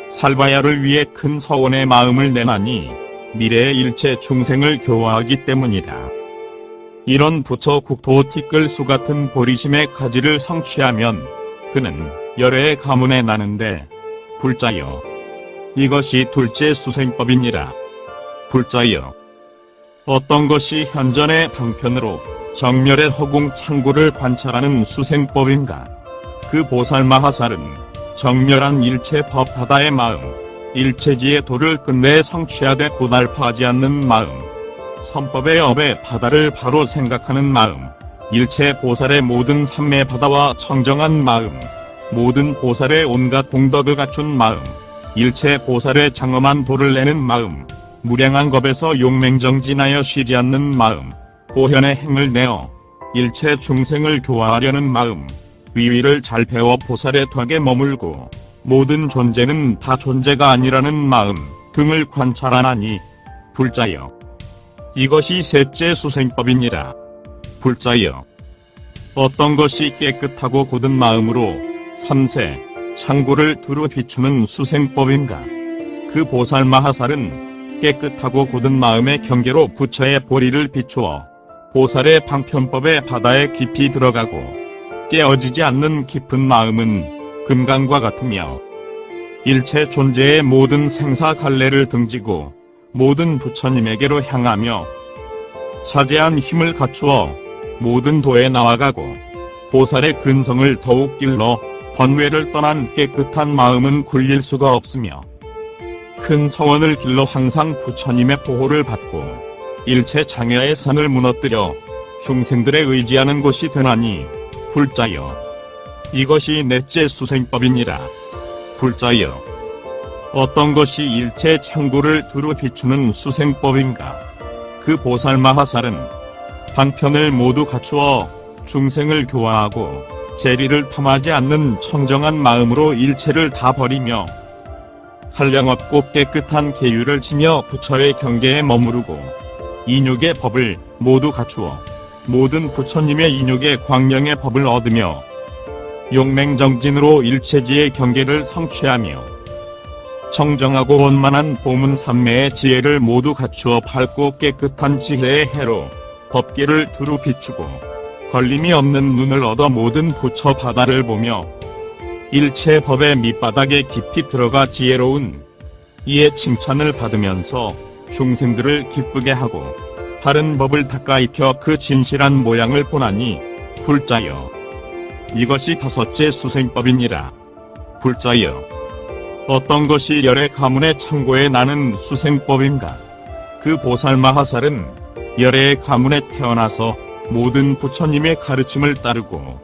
살바야를 위해 큰 서원의 마음을 내나니 미래의 일체 중생을 교화하기 때문이다. 이런 부처 국토 티끌수 같은 보리심의 가지를 성취하면 그는 열애의 가문에 나는데, 불자여, 이것이 둘째 수생법이니라. 불자여, 어떤 것이 현전의 방편으로 정멸의 허공 창구를 관찰하는 수생법인가? 그 보살마하살은 정멸한 일체 법 바다의 마음, 일체지의 도를 끝내 성취하되 고달파하지 않는 마음, 선법의 업의 바다를 바로 생각하는 마음, 일체 보살의 모든 삼매 바다와 청정한 마음, 모든 보살의 온갖 공덕을 갖춘 마음, 일체 보살의 장엄한 도를 내는 마음, 무량한 겁에서 용맹정진하여 쉬지 않는 마음, 고현의 행을 내어 일체 중생을 교화하려는 마음, 위위를 잘 배워 보살의 덕에 머물고 모든 존재는 다 존재가 아니라는 마음 등을 관찰하나니, 불자여, 이것이 셋째 수생법이니라. 불자여, 어떤 것이 깨끗하고 곧은 마음으로 삼세 창구를 두루 비추는 수생법인가? 그 보살마하살은 깨끗하고 곧은 마음의 경계로 부처의 보리를 비추어 보살의 방편법의 바다에 깊이 들어가고 깨어지지 않는 깊은 마음은 금강과 같으며, 일체 존재의 모든 생사 갈래를 등지고 모든 부처님에게로 향하며 자제한 힘을 갖추어 모든 도에 나아가고 보살의 근성을 더욱 길러 번뇌를 떠난 깨끗한 마음은 굴릴 수가 없으며, 큰 서원을 길러 항상 부처님의 보호를 받고 일체 장애의 산을 무너뜨려 중생들의 의지하는 곳이 되나니, 불자여, 이것이 넷째 수생법이니라. 불자여, 어떤 것이 일체 창구를 두루 비추는 수생법인가? 그 보살마하살은 방편을 모두 갖추어 중생을 교화하고 재리를 탐하지 않는 청정한 마음으로 일체를 다 버리며 한량없고 깨끗한 계율을 지며 부처의 경계에 머무르고 인육의 법을 모두 갖추어 모든 부처님의 인육의 광명의 법을 얻으며 용맹정진으로 일체지의 경계를 성취하며 청정하고 원만한 보문 삼매의 지혜를 모두 갖추어 밝고 깨끗한 지혜의 해로 법계를 두루 비추고 걸림이 없는 눈을 얻어 모든 부처 바다를 보며 일체 법의 밑바닥에 깊이 들어가 지혜로운 이의 칭찬을 받으면서 중생들을 기쁘게 하고 바른 법을 닦아 입혀 그 진실한 모양을 보나니, 불자여, 이것이 다섯째 수생법이니라. 불자여, 어떤 것이 열의 가문의 창고에 나는 수생법인가? 그 보살마하살은 열애의 가문에 태어나서 모든 부처님의 가르침을 따르고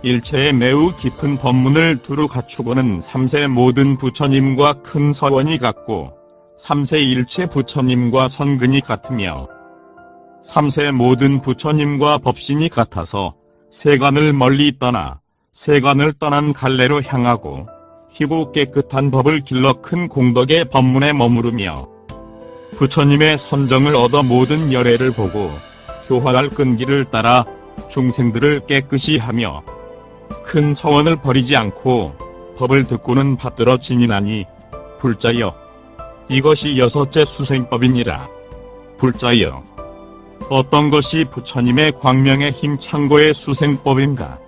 일체에 매우 깊은 법문을 두루 갖추고는 3세 모든 부처님과 큰 서원이 같고 3세 일체 부처님과 선근이 같으며 3세 모든 부처님과 법신이 같아서 세간을 멀리 떠나 세간을 떠난 갈래로 향하고 희고 깨끗한 법을 길러 큰 공덕의 법문에 머무르며 부처님의 선정을 얻어 모든 열애를 보고 교화할 끈기를 따라 중생들을 깨끗이 하며 큰 서원을 버리지 않고 법을 듣고는 받들어 지니나니 불자여 이것이 여섯째 수생법이니라. 불자여 어떤 것이 부처님의 광명의 힘 창고의 수생법인가?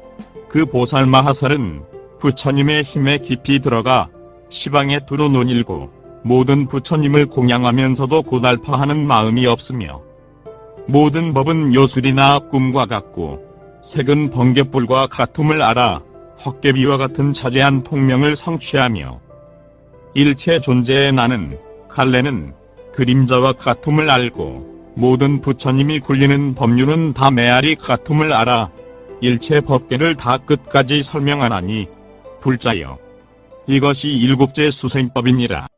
그 보살마하살은 부처님의 힘에 깊이 들어가 시방에 두루 논일고 모든 부처님을 공양하면서도 고달파하는 마음이 없으며 모든 법은 요술이나 꿈과 같고 색은 번갯불과 같음을 알아 헛개비와 같은 자제한 통명을 성취하며 일체 존재의 나는 갈래는 그림자와 같음을 알고 모든 부처님이 굴리는 법륜은 다 메아리 같음을 알아 일체 법계를 다 끝까지 설명하나니 불자여 이것이 일곱째 수생법이니라.